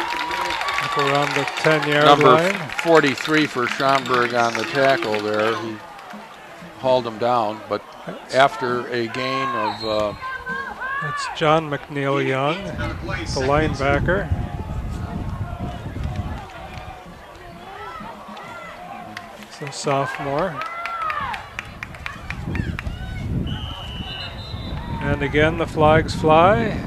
Up around the 10-yard Number line. 43 for Schaumburg on the tackle there. He hauled him down, but after a gain of... That's John McNeil Young, the linebacker. So sophomore. And again, the flags fly.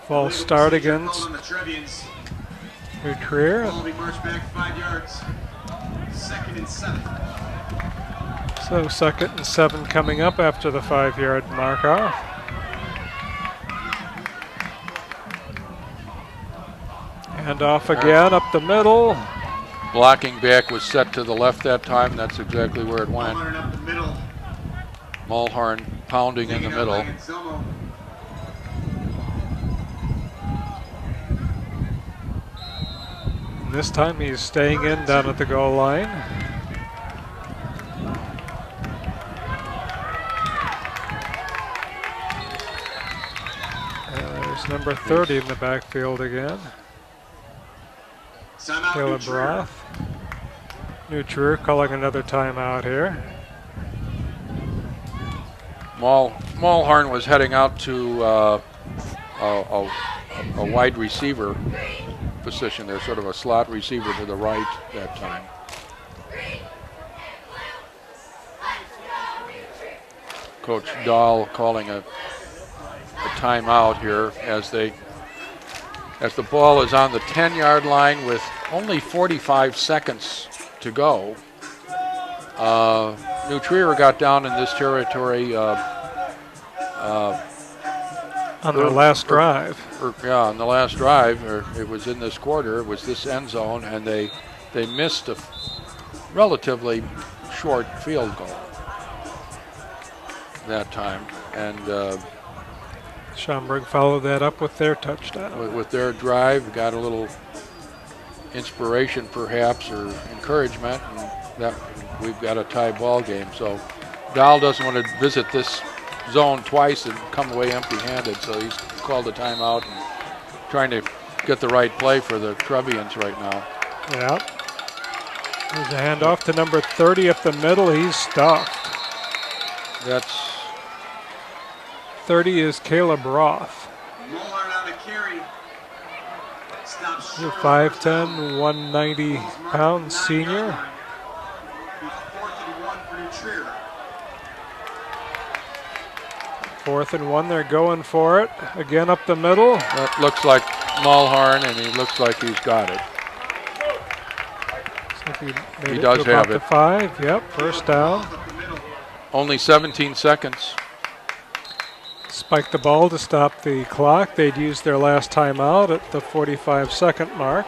False start against New Trier. Ball will be marched back 5 yards. 2nd and 7. So 2nd and 7 coming up after the 5-yard mark off. And off again up the middle. Blocking back was set to the left that time. That's exactly where it went. Mulhorn up the middle. Mulhorn pounding in the middle. And this time he's staying in down at the goal line. And there's number 30 in the backfield again. Caleb Roth. New Trier calling another timeout here. Mulhorn was heading out to a wide receiver position there, sort of a slot receiver to the right that time. Coach Dahl calling a timeout here as the ball is on the 10-yard line with only 45 seconds to go. New Trier got down in this territory on their last drive. On the last drive. It was in this quarter. It was this end zone, and they missed a relatively short field goal that time. And Schaumburg followed that up with their touchdown. With their drive, got a little inspiration perhaps, or encouragement, and that we've got a tie ball game. So Dahl doesn't want to visit this zone twice and come away empty-handed, so he's called a timeout and trying to get the right play for the Trevians right now. Yeah. There's a handoff to number 30 up the middle. He's stuffed. That's 30 is Caleb Roth. He's a 5'10", 190-pound senior. 4th and 1, they're going for it. Again up the middle. That looks like Mulhern, and he looks like he's got it. He does have it. 5, yep, first down. Only 17 seconds. Spike the ball to stop the clock. They'd used their last timeout at the 45-second mark.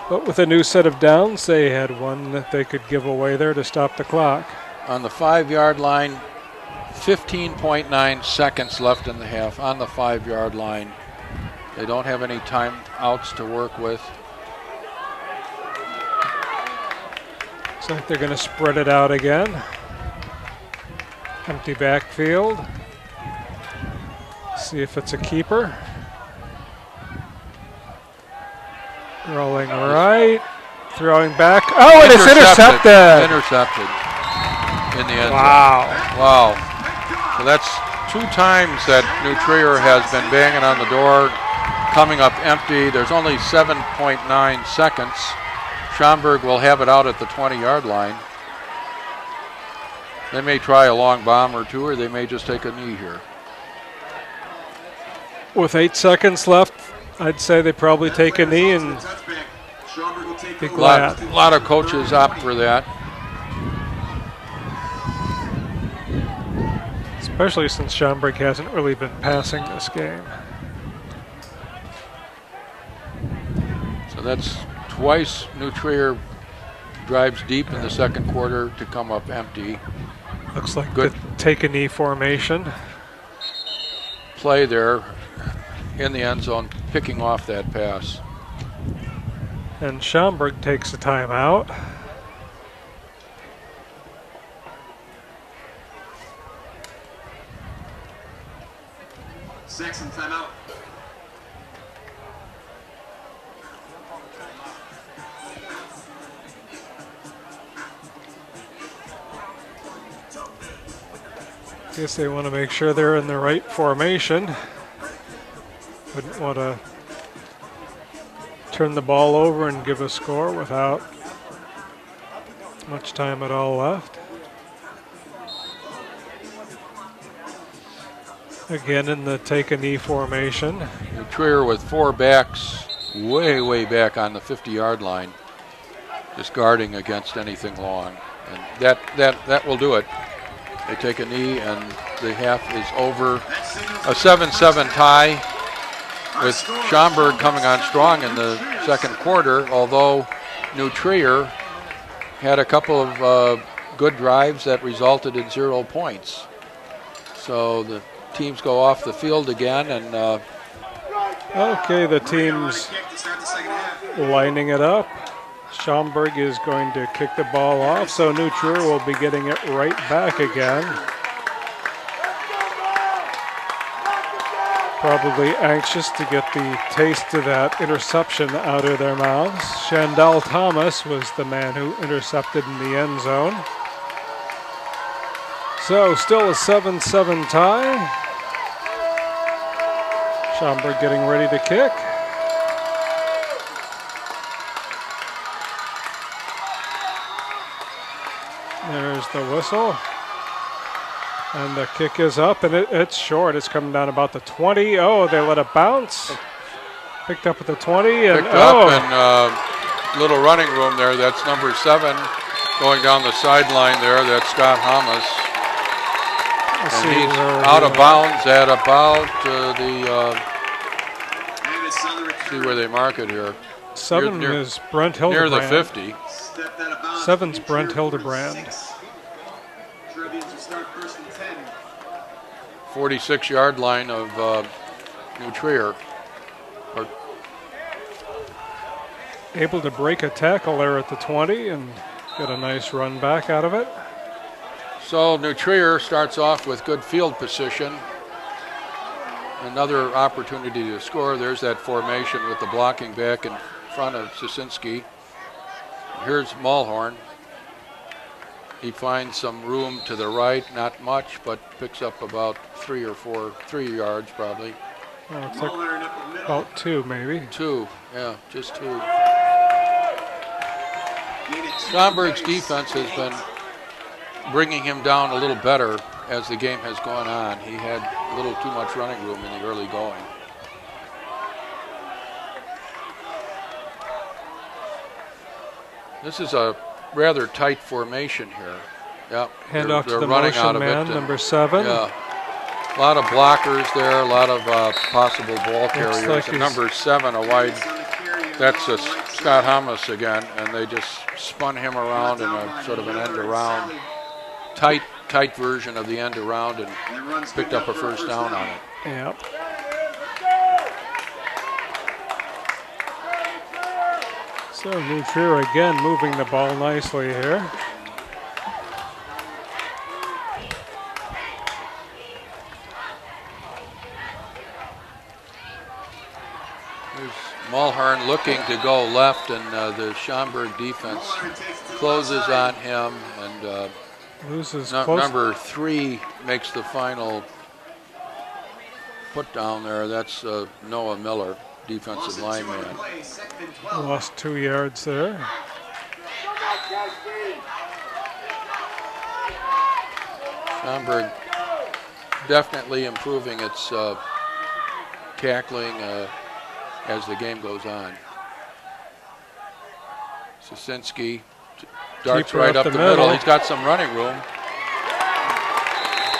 But with a new set of downs, they had one that they could give away there to stop the clock. On the 5-yard line, 15.9 seconds left in the half on the 5-yard line. They don't have any timeouts to work with. Looks like they're going to spread it out again. Empty backfield. See if it's a keeper. Rolling right. Throwing back. Oh, and it's intercepted. Intercepted in the end zone. Wow. Wow. So that's 2 times that New Trier has been banging on the door, coming up empty. There's only 7.9 seconds. Schaumburg will have it out at the 20-yard line. They may try a long bomb or two, or they may just take a knee here. With 8 seconds left, I'd say they probably take a knee and be glad. A lot of coaches opt for that. Especially since Schaumburg hasn't really been passing this game. So that's twice New Trier drives deep in the second quarter to come up empty. Looks like good take a knee formation. Play there in the end zone, picking off that pass. And Schaumburg takes a timeout. Saxon timeout. Guess they want to make sure they're in the right formation. Wouldn't want to turn the ball over and give a score without much time at all left. Again in the take a knee formation. New Trier with 4 backs way back on the 50-yard line, just guarding against anything long. And that will do it. They take a knee and the half is over. A 7-7 tie with Schaumburg coming on strong in the second quarter, although New Trier had a couple of good drives that resulted in 0 points. So the teams go off the field again, and okay, the team's lining it up. Schaumburg is going to kick the ball off, so New Trier will be getting it right back again. Probably anxious to get the taste of that interception out of their mouths. Shandell Thomas was the man who intercepted in the end zone. So still a 7-7 tie. Schaumburg getting ready to kick. There's the whistle. And the kick is up, and it's short. It's coming down about the 20. Oh, they let it bounce. Picked up at the 20. And picked up and little running room there. That's number 7 going down the sideline there. That's Scott Hamas. And he's out of bounds at about see where they mark it here. 7 is Brent Hildebrand. Near the 50. 7's Brent Hildebrand. 46-yard line of New Trier. Able to break a tackle there at the 20 and get a nice run back out of it. So New Trier starts off with good field position. Another opportunity to score. There's that formation with the blocking back in front of Sosinski. Here's Mulhorn. He finds some room to the right, not much, but picks up about 3 yards probably. Oh, it's like about 2 maybe. 2, yeah, just 2. Schaumburg's defense has been bringing him down a little better as the game has gone on. He had a little too much running room in the early going. This is a rather tight formation here. Yep. Hand off to the motion man, number 7. Yeah. A lot of blockers there, a lot of possible ball carriers. Like and number 7, a wide, that's Scott Hamas again, and they just spun him around in a sort of an end around, tight version of the end around, and picked up a first down on it. Yep. So New Trier again moving the ball nicely here. There's Mulhern looking to go left, and the Schaumburg defense closes on him, and loses number 3 makes the final put down there. That's Noah Miller, defensive lineman. Lost 2 yards there. Schaumburg definitely improving its tackling as the game goes on. Sosinski darts right up the middle. He's got some running room.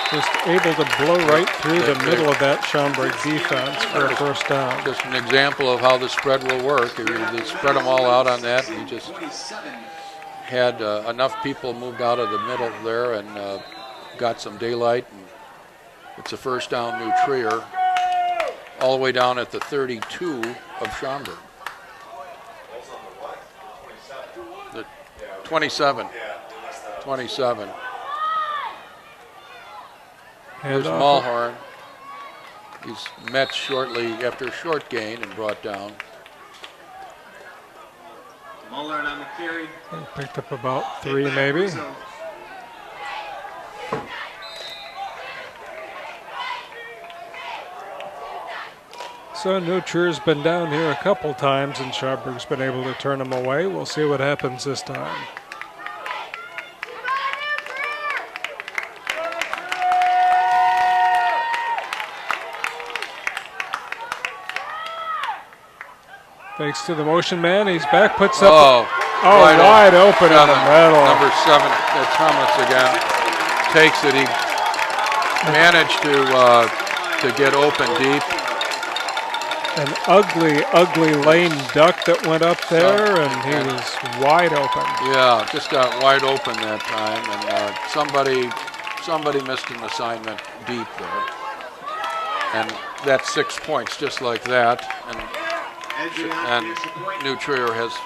Just able to blow right through the middle of that Schaumburg defense for a first down. Just an example of how the spread will work. They spread them all out on that, and he just had enough people moved out of the middle there and got some daylight. And it's a first down, New Trier, all the way down at the 32 of Schaumburg. The 27. 27. Here's Mulhorn. He's met shortly after a short gain and brought down. Mulhorn on the carry. Picked up about 3 maybe. So New Trier's been down here a couple times and Schaumburg's been able to turn them away. We'll see what happens this time. Takes to the motion man. He's back, puts up. Wide open in the middle. Number 7, Thomas again, takes it. He managed to get open deep. An ugly lane duck that went up there, and he was wide open. Yeah, just got wide open that time, and somebody missed an assignment deep there. And that's 6 points, just like that. And New Trier has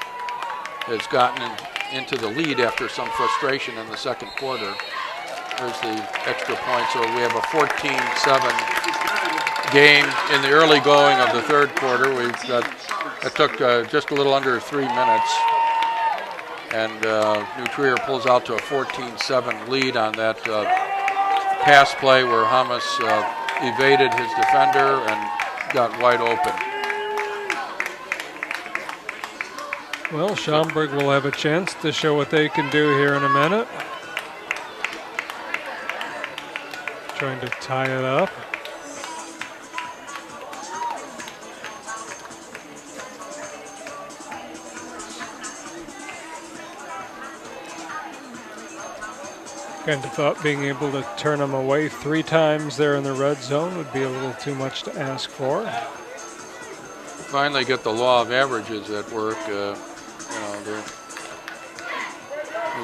gotten into the lead after some frustration in the second quarter. There's the extra point, so we have a 14-7 game in the early going of the third quarter. It took just a little under 3 minutes, and New Trier pulls out to a 14-7 lead on that pass play where Hamas evaded his defender and got wide open. Well, Schaumburg will have a chance to show what they can do here in a minute. trying to tie it up. Kind of thought being able to turn them away 3 times there in the red zone would be a little too much to ask for. Finally get the law of averages at work. The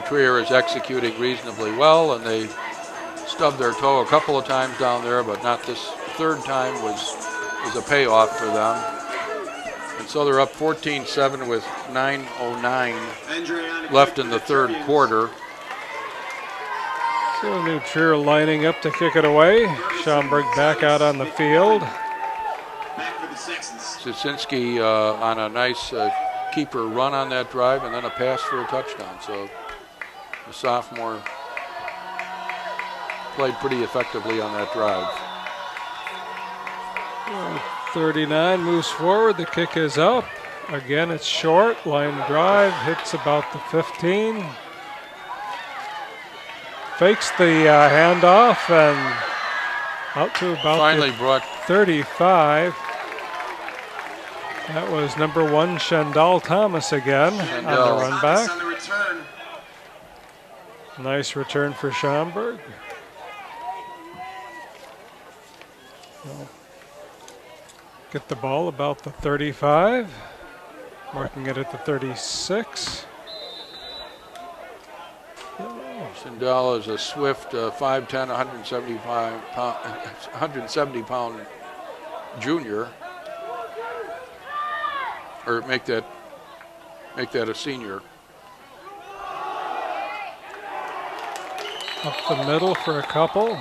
Trier is executing reasonably well, and they stubbed their toe a couple of times down there, but not this third time was a payoff for them. And so they're up 14-7 with 9:09 left in the third quarter. So New Trier lining up to kick it away. Schaumburg back out on the field. Szynski on a nice keeper run on that drive, and then a pass for a touchdown. So the sophomore played pretty effectively on that drive. 39 moves forward. The kick is up. Again, it's short. Line drive hits about the 15. Fakes the handoff and out to about finally brought 35. That was number 1, Shandal Thomas again on the run back. Nice return for Schaumburg. Well, get the ball about the 35, marking it at the 36. Shandal is a swift 5'10", 170-pound junior. Or make that a senior. Up the middle for a couple.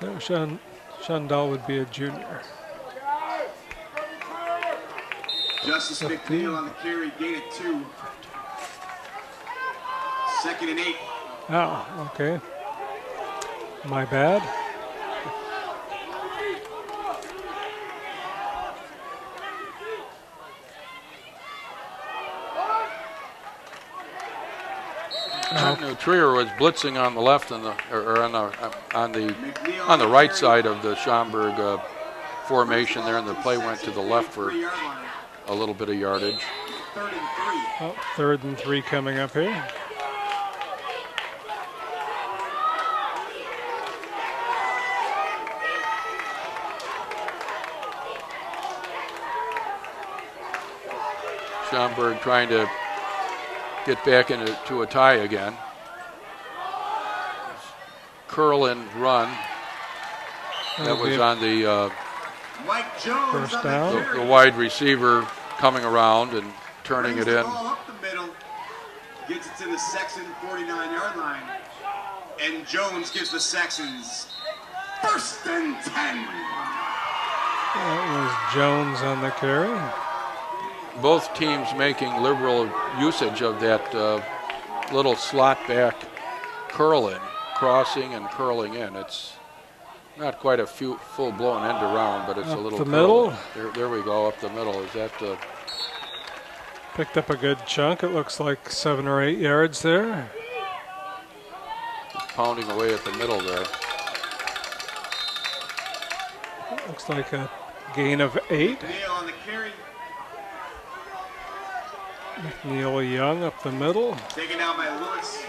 No, Shandal would be a junior. Justice McNeil on the carry, gain it 2. 2nd and 8. Oh, okay. My bad. Trier was blitzing on the left and on the right side of the Schaumburg formation there, and the play went to the left for a little bit of yardage. 3rd and 3. Oh, 3rd and 3 coming up here. Schaumburg trying to get back into a tie again. Curl and run. That was on the Mike Jones first down. The wide receiver coming around and turning it in. Ball up the middle, gets it to the Saxon 49-yard line, and Jones gives the Saxons 1st and 10. That was Jones on the carry. Both teams making liberal usage of that little slot back curl in, crossing and curling in. It's not quite a full-blown end around, but it's up a little the curl. middle. There we go, up the middle. Is that Picked up a good chunk. It looks like 7 or 8 yards there. pounding away at the middle there? Looks like a gain of 8. McNeil on the carry. McNeil Young up the middle. Taken out by Lewis.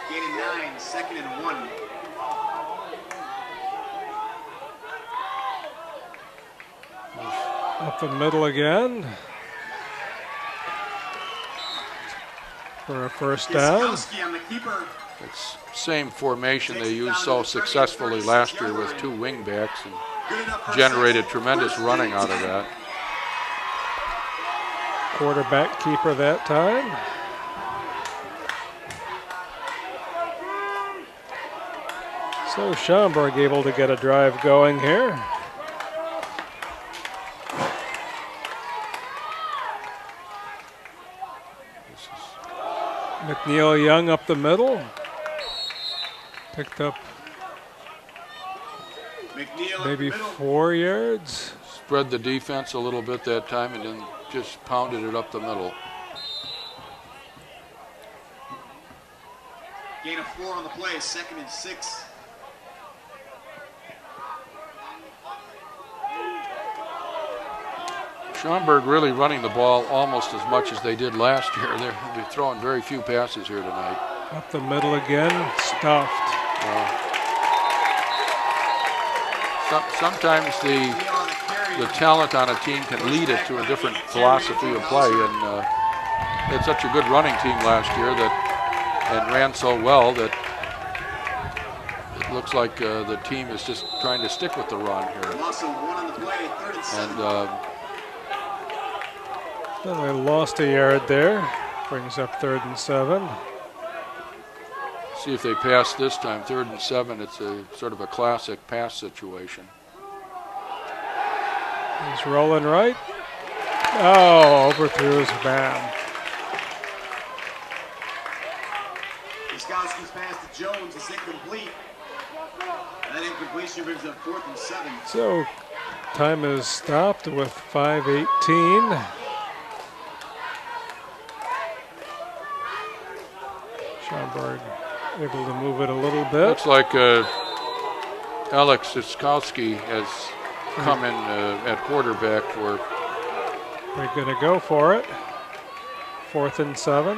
Gaining 9, 2nd and 1. Up the middle again. For a first down. Piskowski on the keeper. It's same formation they used so successfully last year with 2 wing backs and generated tremendous running out of that. Quarterback keeper that time. So Schaumburg able to get a drive going here. McNeil Young up the middle. Picked up maybe 4 yards. Spread the defense a little bit that time and then just pounded it up the middle. Gain of 4 on the play, 2nd and 6. Schaumburg really running the ball almost as much as they did last year. They're throwing very few passes here tonight. Up the middle again, stuffed. Sometimes the talent on a team can lead it to a different philosophy of play, and they had such a good running team last year and ran so well that it looks like the team is just trying to stick with the run here. And they lost a yard there. Brings up 3rd and 7. See if they pass this time. 3rd and 7. It's a sort of a classic pass situation. He's rolling right. Oh, overthrew his man. Wiskowski's pass to Jones is incomplete. That incompletion brings up 4th and 7. So time is stopped with 5:18. Schaumburg able to move it a little bit. Looks like Alex Wiskowski has come in at quarterback for. They're going to go for it. 4th and 7.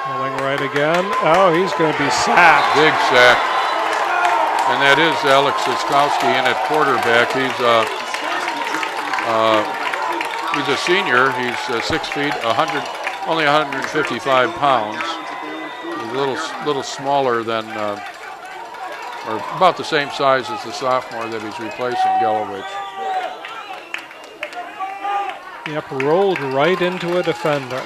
Rolling right again. Oh, he's going to be sacked. Big sack. And that is Alex Wiskowski in at quarterback. He's a senior. He's 6 feet, only 155 pounds. He's a little smaller than, or about the same size as the sophomore that he's replacing, Gelovich. Yep, rolled right into a defender.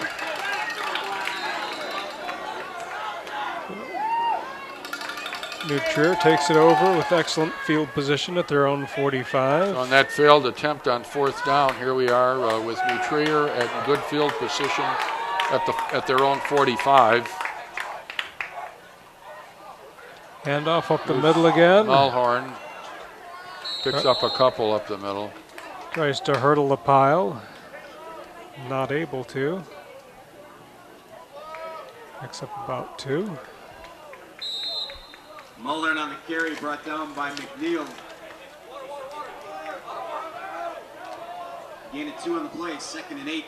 New Trier takes it over with excellent field position at their own 45. So on that failed attempt on 4th down, here we are with New Trier at good field position at their own 45. Handoff up the middle again. Mulhorn picks up a couple up the middle. Tries to hurdle the pile. Not able to. Picks up about 2. Mulhern on the carry, brought down by McNeil. Gain of 2 on the play, 2nd and 8.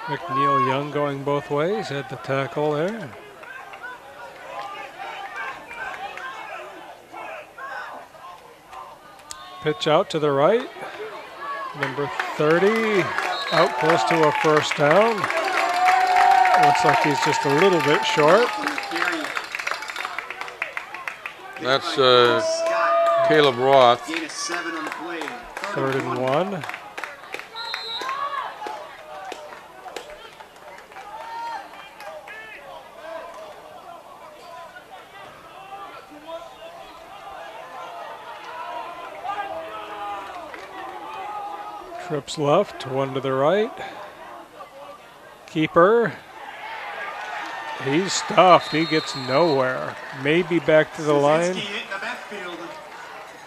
McNeil Young going both ways. Had the tackle there. Pitch out to the right. Number 30, out close to a 1st down. Looks like he's just a little bit short. That's Caleb Roth. 3rd and 1. Trips left, 1 to the right. Keeper. He's stuffed. He gets nowhere. Maybe back to the line.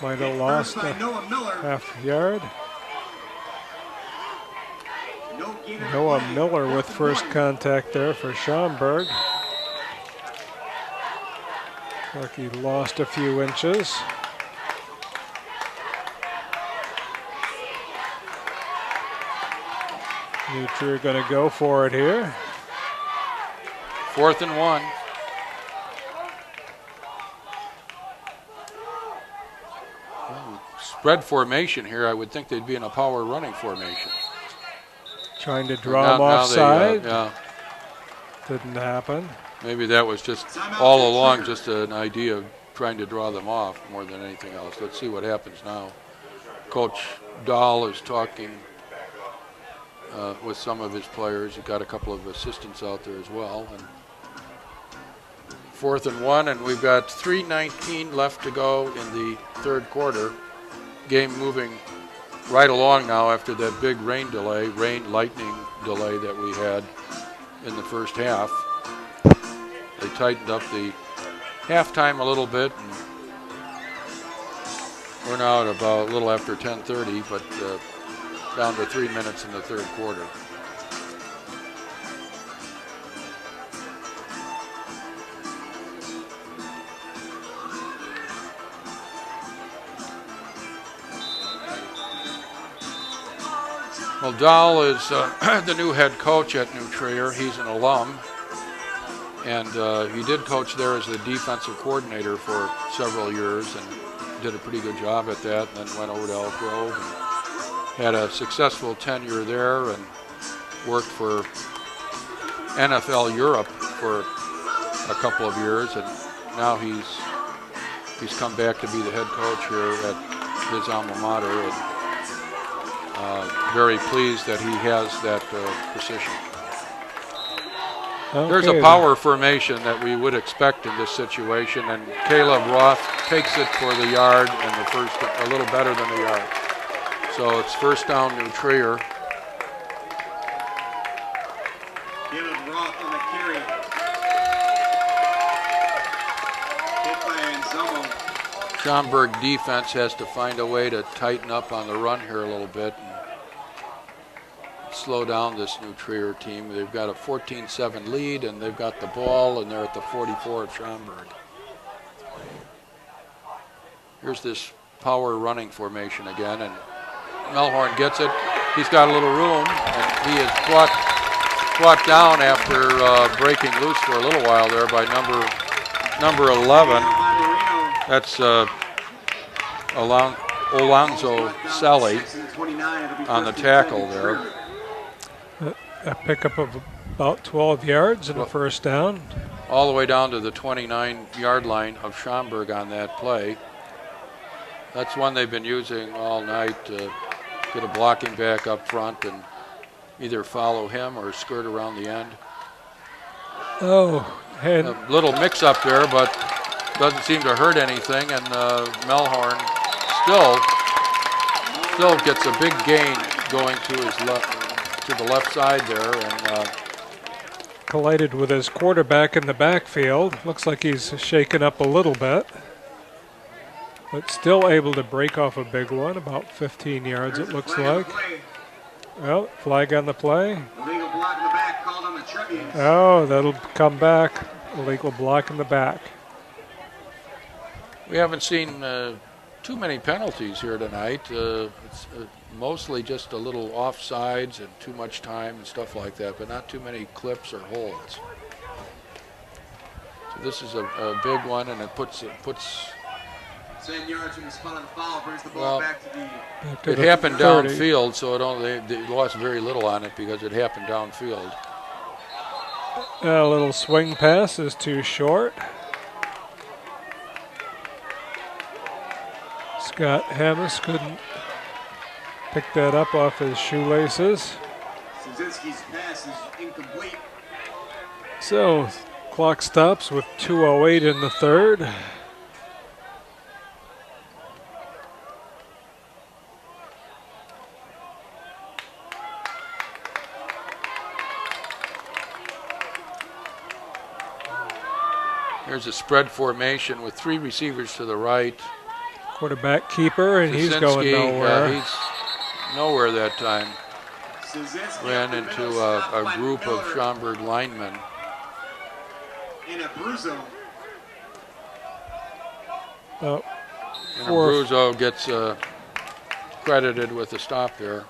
Might have lost a half yard. Noah Miller with first contact there for Schaumburg. Like he lost a few inches. New Trier going to go for it here. 4th and 1. Spread formation here. I would think they'd be in a power running formation. Trying to draw him offside. Yeah. Didn't happen. Maybe that was just all along just an idea of trying to draw them off more than anything else. Let's see what happens now. Coach Dahl is talking with some of his players. He got a couple of assistants out there as well. And 4th and 1, and we've got 3:19 left to go in the 3rd quarter. Game moving right along now after that big lightning delay that we had in the first half. They tightened up the halftime a little bit, and we're now at about a little after 10:30, but down to 3 minutes in the 3rd quarter. Well, Dahl is the new head coach at New Trier. He's an alum, and he did coach there as the defensive coordinator for several years and did a pretty good job at that, and then went over to Elk Grove and had a successful tenure there and worked for NFL Europe for a couple of years, and now he's come back to be the head coach here at his alma mater, and very pleased that he has that position. Okay. There's a power formation that we would expect in this situation, and Caleb Roth takes it for the yard and the first, a little better than the yard. So it's first down New Trier. Caleb Roth on the carry. Hit by Anselmo. Schaumburg defense has to find a way to tighten up on the run here a little bit and slow down this New Trier team. They've got a 14-7 lead, and they've got the ball, and they're at the 44 of Schaumburg. Here's this power running formation again, and Melhorn gets it. He's got a little room, and he is brought down after breaking loose for a little while there by number 11. That's Alonzo Sally on the tackle there. A pickup of about 12 yards and a first down. All the way down to the 29-yard line of Schaumburg on that play. That's one they've been using all night to get a blocking back up front and either follow him or skirt around the end. Oh, and A little mix-up there, but doesn't seem to hurt anything, and Melhorn still gets a big gain going to his left, to the left side there, and collided with his quarterback in the backfield. Looks like he's shaken up a little bit, but still able to break off a big one, about 15 yards it looks like. Well, flag on the play. Illegal block in the back called on the Tribunes. Oh, that'll come back. Illegal block in the back. we haven't seen too many penalties here tonight. It's mostly just a little offsides and too much time and stuff like that, but not too many clips or holds. So this is a big one, and it puts 10 yards from the spot of the foul, brings the ball back to the. It happened downfield, so they lost very little on it because it happened downfield. A little swing pass is too short. Scott Hammis couldn't pick that up off his shoelaces. Szynski's pass is incomplete. So clock stops with 2:08 in the third. There's a spread formation with three receivers to the right. Quarterback keeper, and he's going nowhere. He's nowhere that time. Szynski Ran into a group of Schaumburg linemen. In a Bruzo. Oh, And Abruzzo gets credited with the stop there.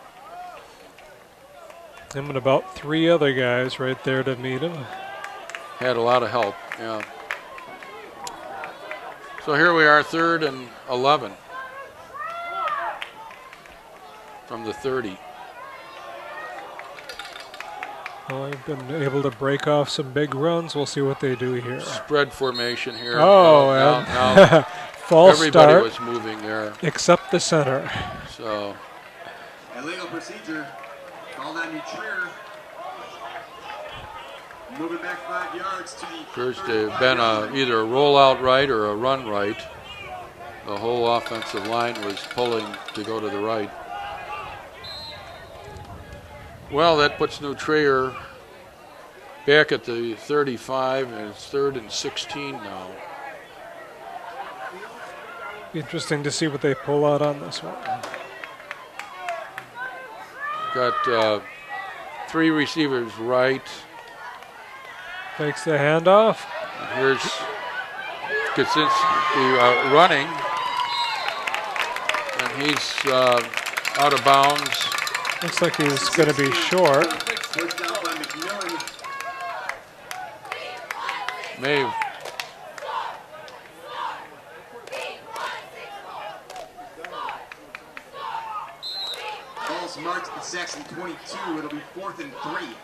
him and about three other guys right there to meet him. Had a lot of help, yeah. So here we are, 3rd and 11 from the 30. Well, they've been able to break off some big runs. We'll see what they do here. Spread formation here. Oh, now false everybody start, was moving there. except the center. So Illegal procedure. Called on New Trier. Moving back 5 yards to the. appears to have been either a rollout right or a run right. The whole offensive line was pulling to go to the right. Well, that puts New Trier back at the 35, and it's 3rd and 16 now. Be interesting to see what they pull out on this one. Got 3 receivers right. Takes the handoff. Here's Kaczynski running, and he's out of bounds Looks like he's going to be short. Pushed out by McMillan. Maeve. Ball's marked at Saxon 22. It'll be 4th and 3.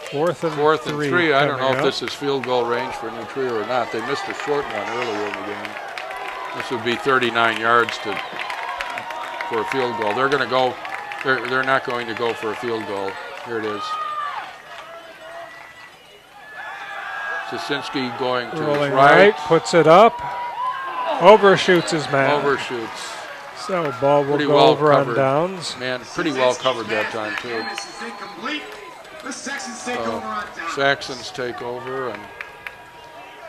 Fourth and three. I don't know if coming this is field goal range for New Trier or not. They missed a short one earlier in the game. This would be 39 yards for a field goal. They're going to go. They're not going to go for a field goal. Here it is. Sosinski going to his Rolling right. puts it up. Overshoots his man. Overshoots. So ball will Pretty go well over covered. on downs. Man, pretty well covered that time too. This is incomplete. The Saxons take over on down. Saxons take over, and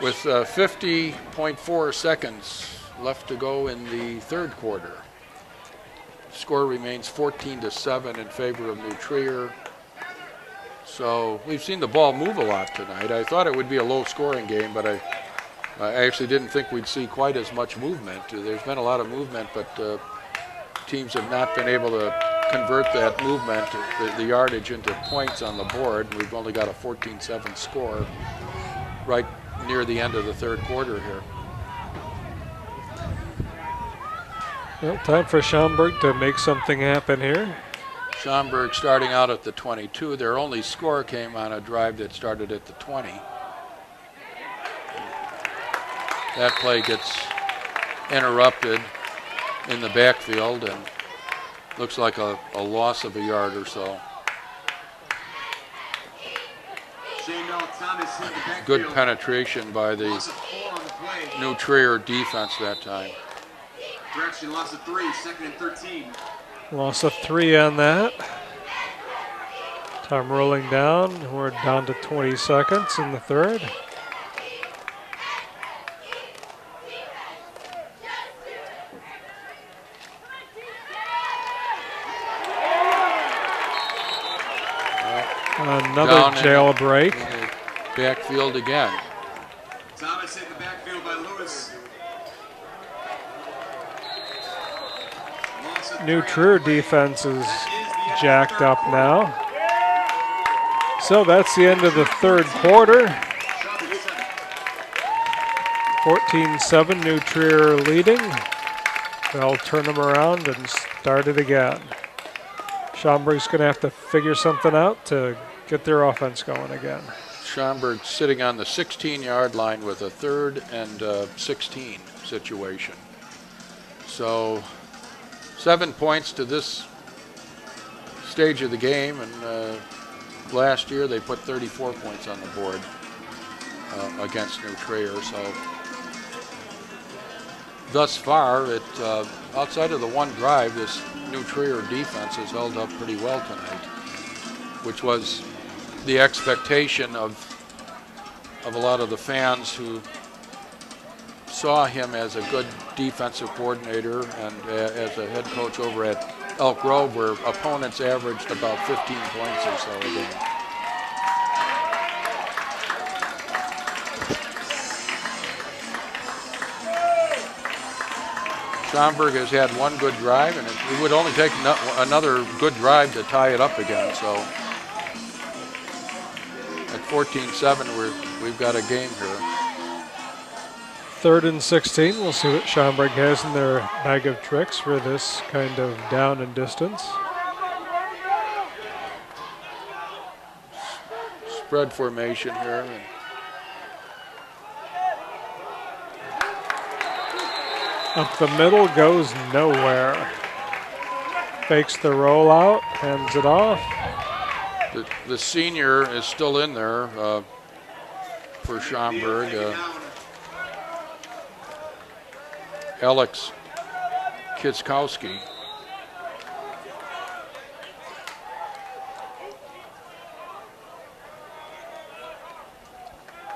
with 50.4 seconds left to go in the third quarter. Score remains 14-7 in favor of New Trier. So we've seen the ball move a lot tonight. I thought it would be a low-scoring game, but I actually didn't think we'd see quite as much movement. There's been a lot of movement, but teams have not been able to convert that movement, the yardage, into points on the board. We've only got a 14-7 score right near the end of the third quarter here. Well, time for Schaumburg to make something happen here. Schaumburg starting out at the 22. Their only score came on a drive that started at the 20. That play gets interrupted in the backfield and looks like a loss of a yard or so. Good penetration by the New Trier defense that time. Correction, loss of 3, 2nd and 13. Loss of 3 on that. Time rolling down. We're down to 20 seconds in the third. Another jailbreak. Backfield again. Thomas in the backfield by Lewis. New Trier defense is jacked up now. So that's the end of the third quarter. 14-7, New Trier leading. They'll turn them around and start it again. Schaumburg's going to have to figure something out to get their offense going again. Schaumburg sitting on the 16-yard line with a 3rd and 16 situation. So 7 points to this stage of the game, and last year they put 34 points on the board against New Trier. So thus far, outside of the one drive, this New Trier defense has held up pretty well tonight, which was the expectation of a lot of the fans who saw him as a good defensive coordinator and as a head coach over at Elk Grove, where opponents averaged about 15 points or so a game. Schaumburg has had one good drive, and it would only take another good drive to tie it up again. So at 14-7, we've got a game here. 3rd and 16. We'll see what Schaumburg has in their bag of tricks for this kind of down and distance. Spread formation here. Up the middle, goes nowhere. Fakes the rollout, hands it off. The senior is still in there for Schaumburg. Alex Kiskowski.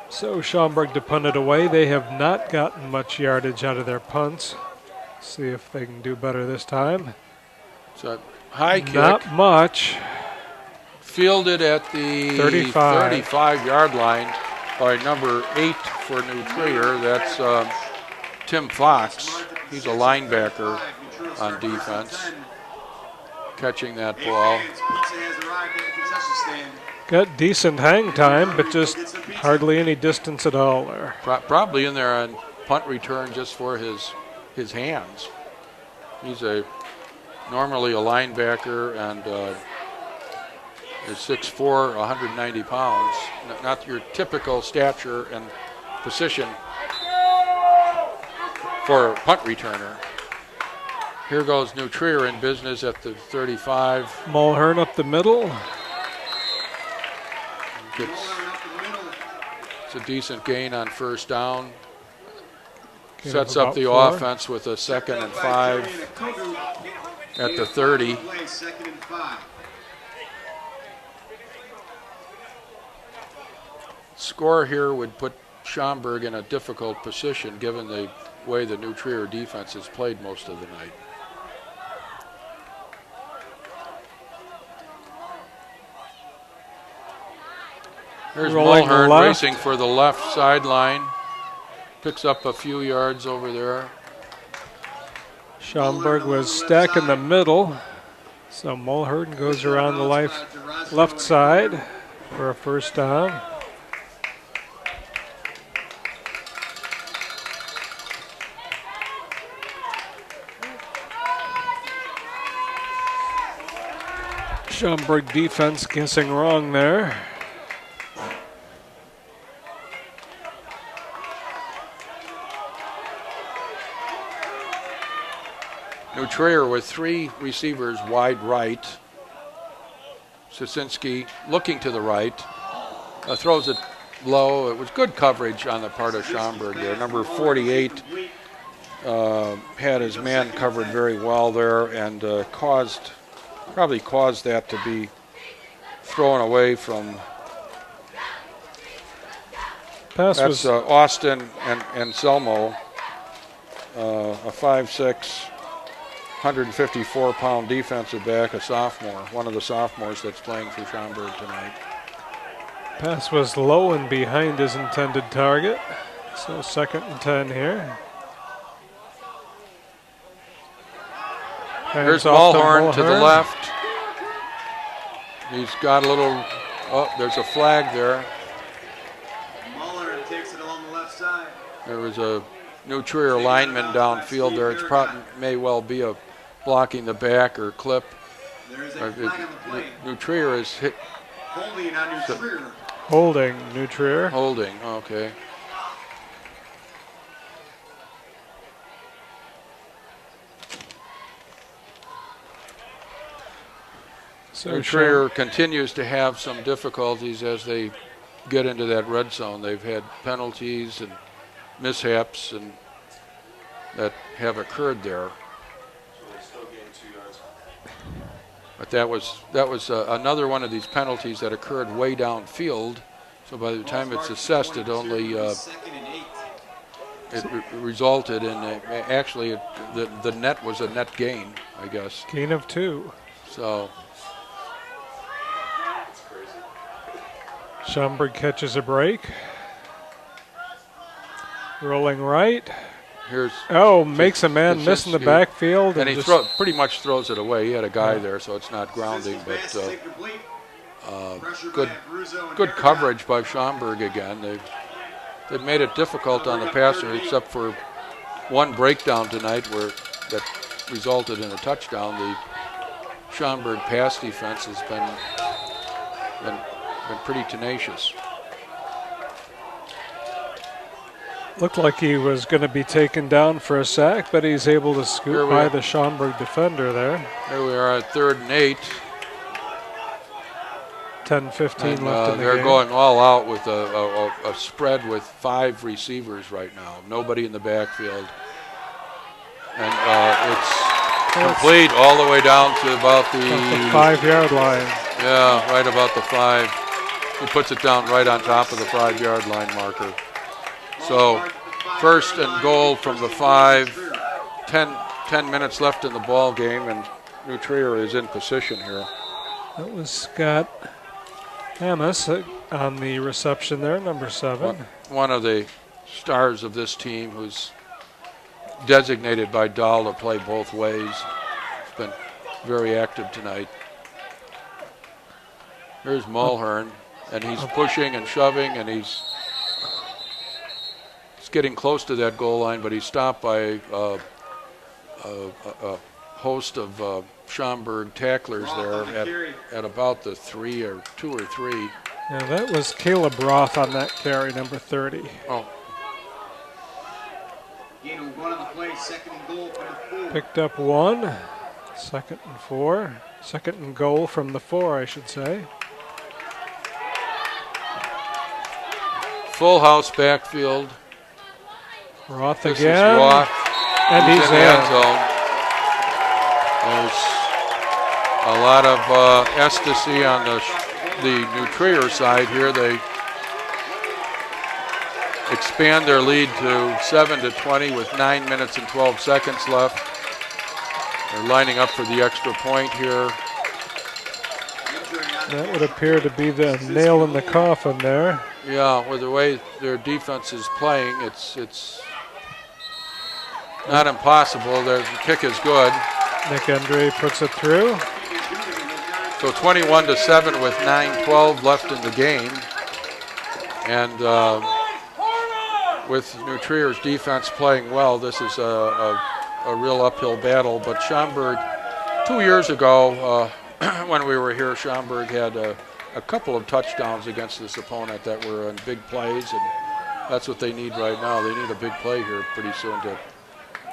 So Schaumburg to punt it away. They have not gotten much yardage out of their punts. See if they can do better this time. So high kick. Not much. Fielded at the 35-yard line by number 8 for New Trier. That's Tim Fox. He's a linebacker on defense. catching that ball. Pizza has arrived at the concession stand. Got decent hang time, but just hardly any distance at all there. Probably in there on punt return just for his hands. He's normally a linebacker and is 6'4", 190 pounds. Not your typical stature and position for a punt returner. Here goes New Trier in business at the 35. Mulhern up the middle. It's a decent gain on first down. Gain Sets of up the about 4. offense with a 2nd and 5 at the 30. Second and 5. Score here would put Schaumburg in a difficult position given the way the New Trier defense has played most of the night. Here's Mulhern racing for the left sideline. Picks up a few yards over there. Schaumburg was stacked in the middle. So Mulhern goes around the left side for a first down. Schaumburg defense guessing wrong there. New Trier with 3 receivers wide right. Sosinski looking to the right. Throws it low. It was good coverage on the part of Schaumburg there. Number 48 had his man covered very well there and probably caused that to be thrown away from. That's Austin and Selmo, a 5'6", 154-pound defensive back, a sophomore, one of the sophomores that's playing for Schaumburg tonight. Pass was low and behind his intended target. So 2nd and 10 here. Here's Mulhern to the left. He's got a little, there's a flag there. Mulhern takes it along the left side. There was a New Trier lineman downfield there. It's probably may well be a blocking the back or clip. There is a flag on the play. New Trier is hit. Holding on New Trier. Holding New Trier. Holding, okay. So New Trier continues to have some difficulties as they get into that red zone. They've had penalties and mishaps and that have occurred there. But that was another one of these penalties that occurred way downfield. So by the time it's assessed, it only resulted in actually the net was a net gain, I guess. Gain of 2. So Schaumburg catches a break. Rolling right. Makes a man miss in the backfield. And he pretty much throws it away. He had a guy there, so it's not grounding. But good coverage by Schaumburg again. They've made it difficult on the passer, except for one breakdown tonight that resulted in a touchdown. The Schaumburg pass defense has been pretty tenacious. Looked like he was going to be taken down for a sack, but he's able to scoot by the Schaumburg defender there. Here we are at 3rd and 8. 10-15 left in the game. They're going all out with a spread with 5 receivers right now. Nobody in the backfield. And it's complete all the way down to about the 5-yard line. Yeah, right about the 5. He puts it down right on top of the 5-yard line marker. So 1st and goal from the 5. 10 minutes left in the ball game, and New Trier is in position here. That was Scott Amos on the reception there, number 7. One of the stars of this team, who's designated by Dahl to play both ways. He's been very active tonight. Here's Mulhern, and he's pushing and shoving, and he's getting close to that goal line, but he's stopped by a host of Schaumburg tacklers there at about the 2 or 3. Yeah, that was Caleb Roth on that carry, number 30. Oh. Picked up 1, 2nd and 4. 2nd and goal from the 4, I should say. Full house backfield. Roth This again. is Roth. And he's in the end zone. There's a lot of ecstasy on the New Trier side here. They expand their lead to 7-20 with 9 minutes and 12 seconds left. They're lining up for the extra point here. That would appear to be the nail in the coffin there. Yeah, with the way their defense is playing, it's not impossible. The kick is good. Nick Andre puts it through. So 21-7 with 9:12 left in the game. And with New Trier's defense playing well, this is a real uphill battle. But Schaumburg, 2 years ago, when we were here, Schaumburg had a couple of touchdowns against this opponent that were in big plays, and that's what they need right now. They need a big play here pretty soon to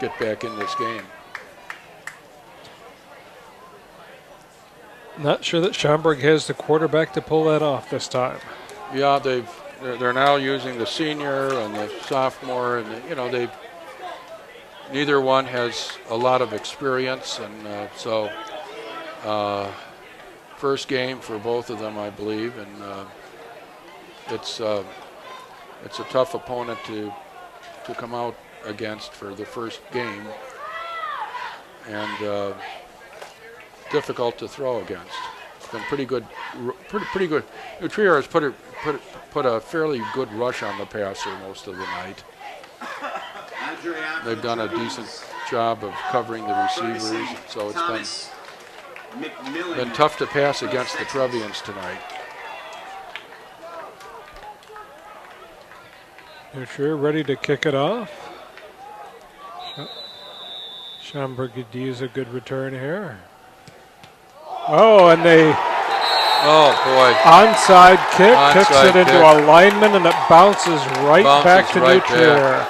get back in this game. Not sure that Schaumburg has the quarterback to pull that off this time. Yeah, they're now using the senior and the sophomore, and neither one has a lot of experience, and so first game for both of them, I believe, and it's a tough opponent to come out against for the first game, and difficult to throw against. It's been pretty good. New Trier has put a fairly good rush on the passer most of the night. They've done a decent job of covering the receivers, so it's been tough to pass against the Trevians tonight. They're sure ready to kick it off. Schaumburg could use a good return here. Oh, and they onside kick, kicks it into a lineman, and it bounces right back to New Trier.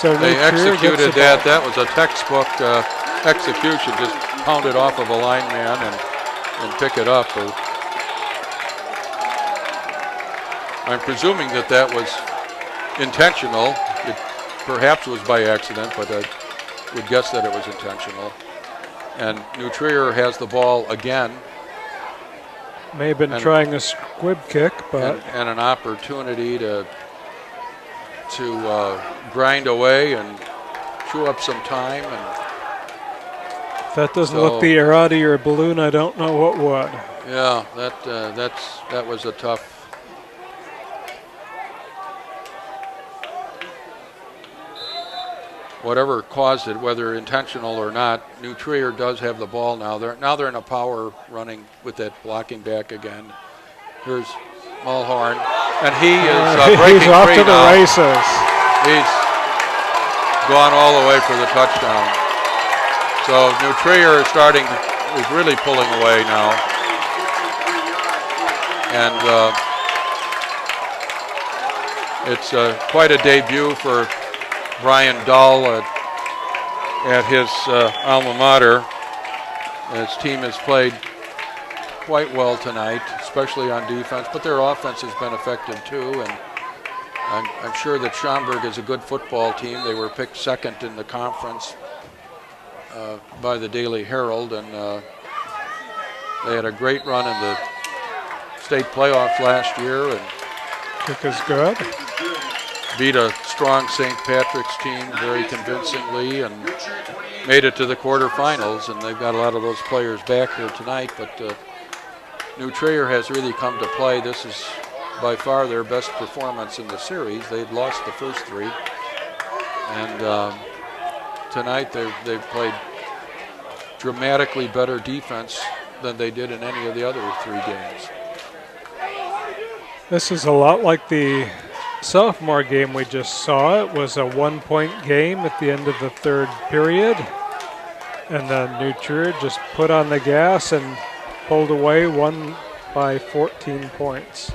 So they executed that. That was a textbook execution. Just pound it off of a lineman and pick it up. I'm presuming that was intentional. It perhaps was by accident, but I would guess that it was intentional. And New Trier has the ball again. May have been trying a squib kick, but and an opportunity to grind away and chew up some time. And if that doesn't look the air out of your balloon, I don't know what would. Yeah, that was a tough. Whatever caused it, whether intentional or not, New Trier does have the ball now. They're in a power running with that blocking back again. Here's Mulhorn, and he is breaking he's off free to the now. races. He's gone all the way for the touchdown. So New Trier is really pulling away now, and it's quite a debut for Brian Dahl at his alma mater. His team has played quite well tonight, especially on defense, but their offense has been effective too. And I'm sure that Schaumburg is a good football team. They were picked second in the conference by the Daily Herald, and they had a great run in the state playoffs last year. And kick is good. Beat a strong St. Patrick's team very convincingly and made it to the quarterfinals, and they've got a lot of those players back here tonight. But New Trier has really come to play. This is by far their best performance in the series. They'd lost the first three, and tonight they've played dramatically better defense than they did in any of the other 3 games. This is a lot like the sophomore game we just saw. It was a 1-point game at the end of the 3rd period. And then New Trier just put on the gas and pulled away, won by 14 points.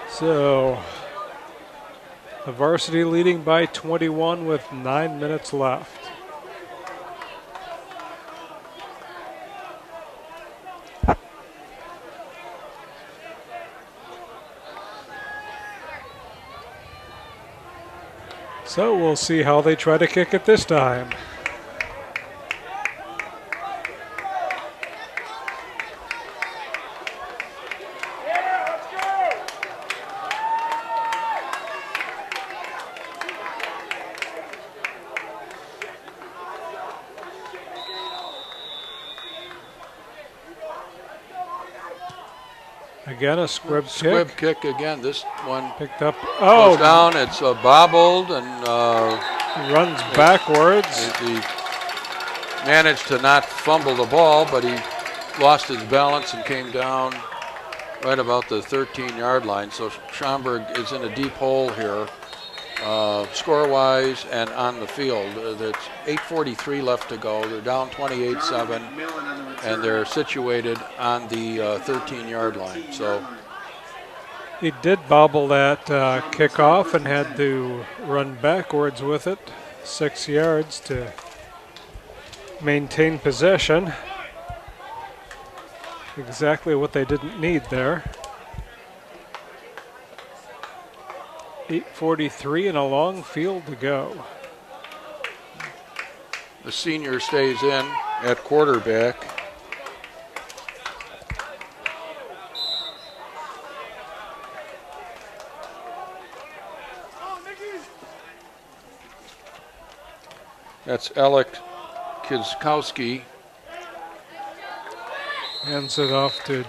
So the varsity leading by 21 with 9 minutes left. So we'll see how they try to kick it this time. Again, a squib kick. Squib kick again. This one Picked up. goes Oh, down. It's bobbled and runs backwards. he managed to not fumble the ball, but he lost his balance and came down right about the 13-yard line. So Schaumburg is in a deep hole here, score-wise and on the field. There's 8:43 left to go. They're down 28-7, and they're situated on the 13-yard line. So He did bobble that kickoff and had to run backwards with it, 6 yards to maintain possession. Exactly what they didn't need there. 8:43 and a long field to go. the senior stays in at quarterback. That's Alec Kizkowski. Hands it off to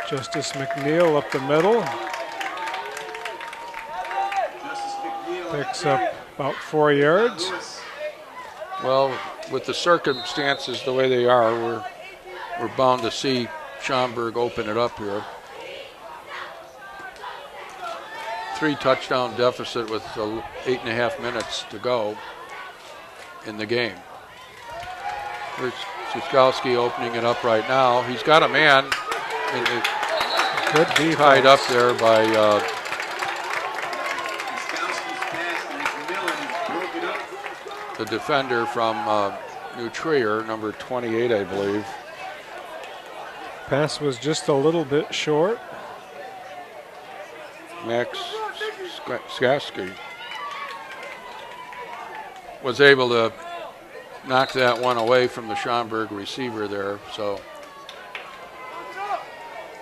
Justice McNeil up the middle. Picks up about 4 yards. Well, with the circumstances the way they are, we're bound to see Schaumburg open it up here. 3 touchdown deficit with 8.5 minutes to go in the game. Here's Siskowski opening it up right now. He's got a man Good defense. tied up there by the defender from New Trier, number 28, I believe. Pass was just a little bit short. Max Skaski was able to knock that one away from the Schaumburg receiver there. So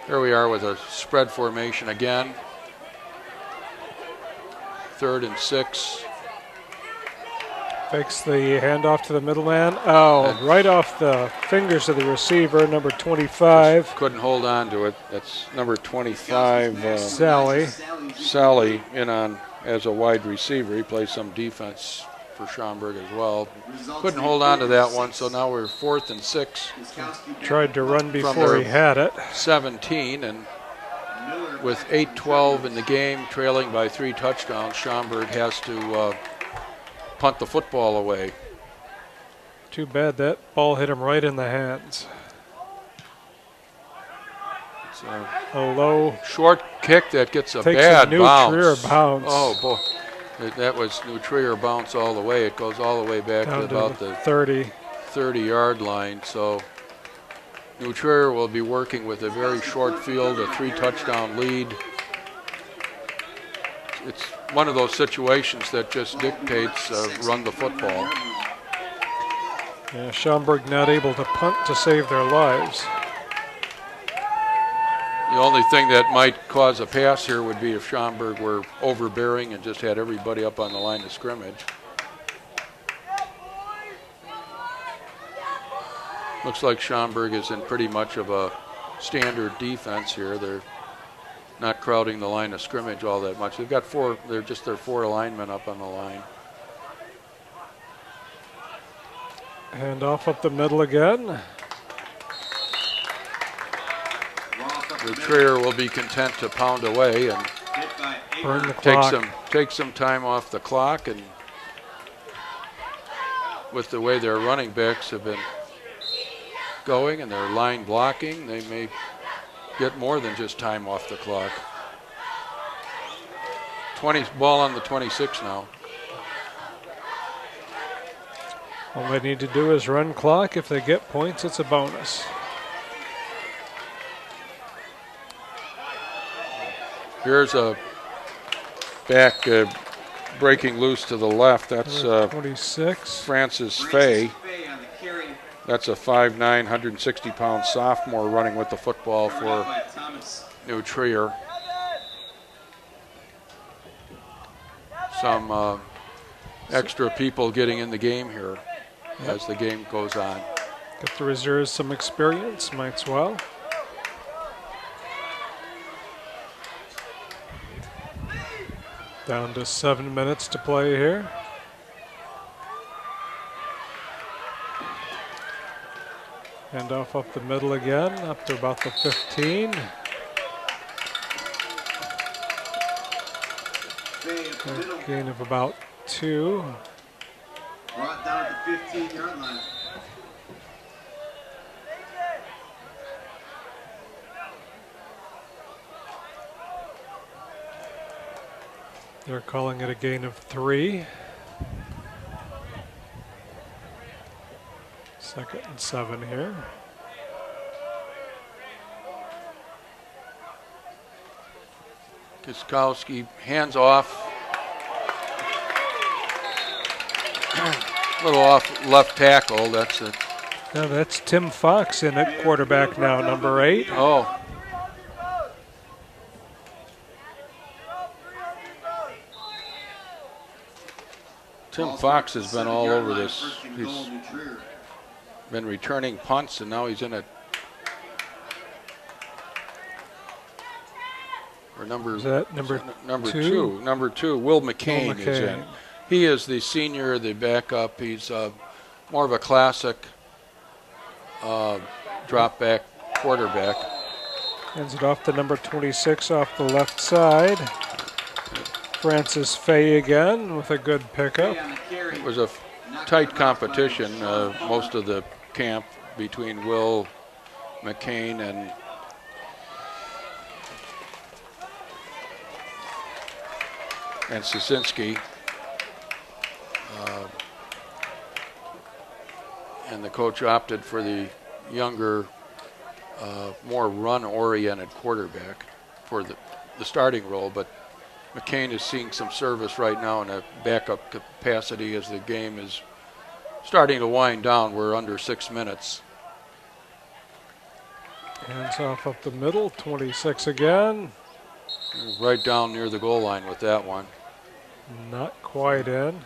here we are with a spread formation again. 3rd and 6. Fakes the handoff to the middleman. Oh, right off the fingers of the receiver, number 25. Just couldn't hold on to it. That's number 25, Sally. Sally, in on as a wide receiver. He plays some defense for Schaumburg as well. Couldn't hold on to that one, so now we're 4th and 6. Tried to run before he had it. 17, and with 8:12 in the game, trailing by 3 touchdowns, Schaumburg has to punt the football away. Too bad that ball hit him right in the hands. It's A low short kick that gets a takes bad a New bounce. Trier bounce. Oh boy, that was New Trier bounce all the way. It goes all the way back down to to about the 30. 30-yard line. So New Trier will be working with a very short field, a 3-touchdown lead. It's one of those situations that just dictates run the football. Yeah, Schaumburg not able to punt to save their lives. The only thing that might cause a pass here would be if Schaumburg were overbearing and just had everybody up on the line of scrimmage. Looks like Schaumburg is in pretty much of a standard defense here. They're not crowding the line of scrimmage all that much. They've got 4, they're just their 4 linemen up on the line. Hand off up the middle again. The Trier will be content to pound away and Burn the clock. take some time off the clock, and with the way their running backs have been going and their line blocking, they may get more than just time off the clock. 20 ball on the 26 now. All they need to do is run clock. If they get points, it's a bonus. Here's a back breaking loose to the left. That's 26. Francis Fay. That's a 5'9", 160-pound sophomore running with the football for New Trier. Some extra people getting in the game here as the game goes on. Get the reserves some experience, might as well. Down to 7 minutes to play here. Hand off up the middle again, up to about the 15. A gain of about 2. Brought down at the 15-yard line. They're calling it a gain of 3. 2nd and 7 here. Kiskowski hands off. A little off left tackle. That's it. Now that's Tim Fox in at quarterback now, number 8. Oh. Tim Fox has been all over this. He's been returning punts, and now he's in it. Or number, Is that number two? Number 2, Will McCain is in. He is the senior, the backup. He's more of a classic drop back quarterback. Hands it off to number 26 off the left side. Francis Fay again with a good pickup. It was a tight competition most of the camp between Will McCain and Sosinski. And the coach opted for the younger, more run-oriented quarterback for the starting role, but McCain is seeing some service right now in a backup capacity as the game is starting to wind down. We're under 6 minutes. Hands off up the middle, 26 again. Right down near the goal line with that one. Not quite in.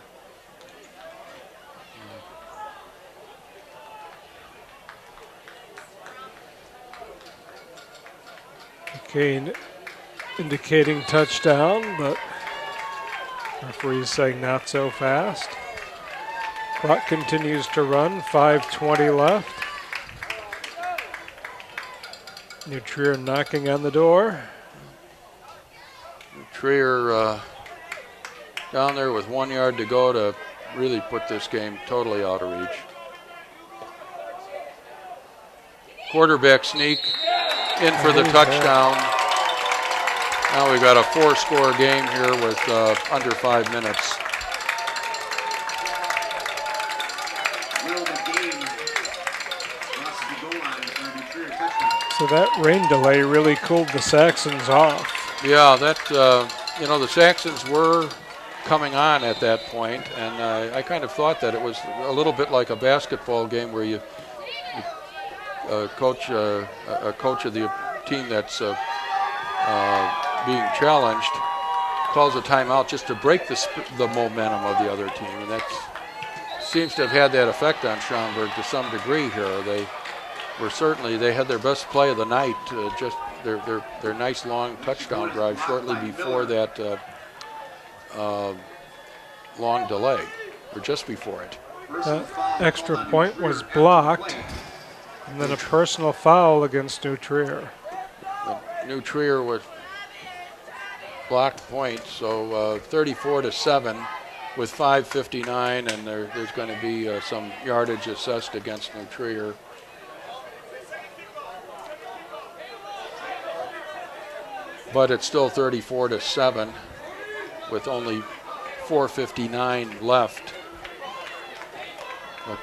McCain indicating touchdown, but referee's saying not so fast. Clock continues to run, 5:20 left. New Trier knocking on the door. Trier down there with 1 yard to go to really put this game totally out of reach. Quarterback sneak in for the touchdown. Now we've got a 4-score game here with under 5 minutes. So that rain delay really cooled the Saxons off. Yeah, that the Saxons were coming on at that point, and I kind of thought that it was a little bit like a basketball game where you coach a coach of the team that's being challenged calls a timeout just to break the momentum of the other team, and that seems to have had that effect on Schaumburg to some degree here. They had their best play of the night, just their nice long touchdown drive shortly before that long delay, or just before it. Personal foul Extra called on point New was Trier after blocked, play. and then a personal foul against New Trier. New Trier was blocked point, so 34-7 with 5:59, and there's going to be some yardage assessed against New Trier. But it's still 34-7 with only 4:59 left. But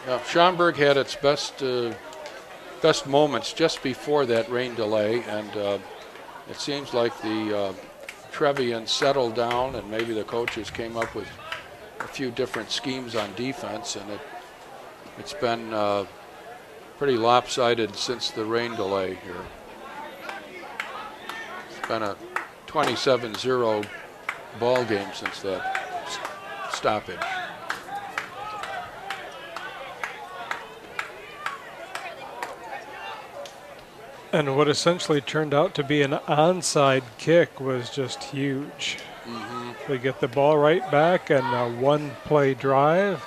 yeah, Schaumburg had its best moments just before that rain delay, and it seems like the Trevians settled down, and maybe the coaches came up with a few different schemes on defense, and it's been pretty lopsided since the rain delay here. It's been a 27-0 ball game since that stoppage. And what essentially turned out to be an onside kick was just huge. They get the ball right back, and a one-play drive,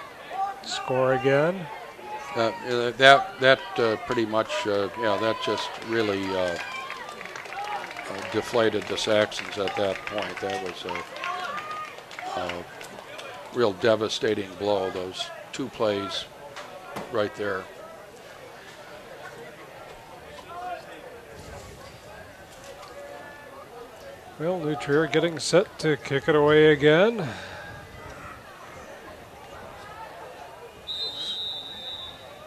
score again. That pretty much, yeah, that just really deflated the Saxons at that point. That was a real devastating blow, those two plays right there. Well, New Trier getting set to kick it away again.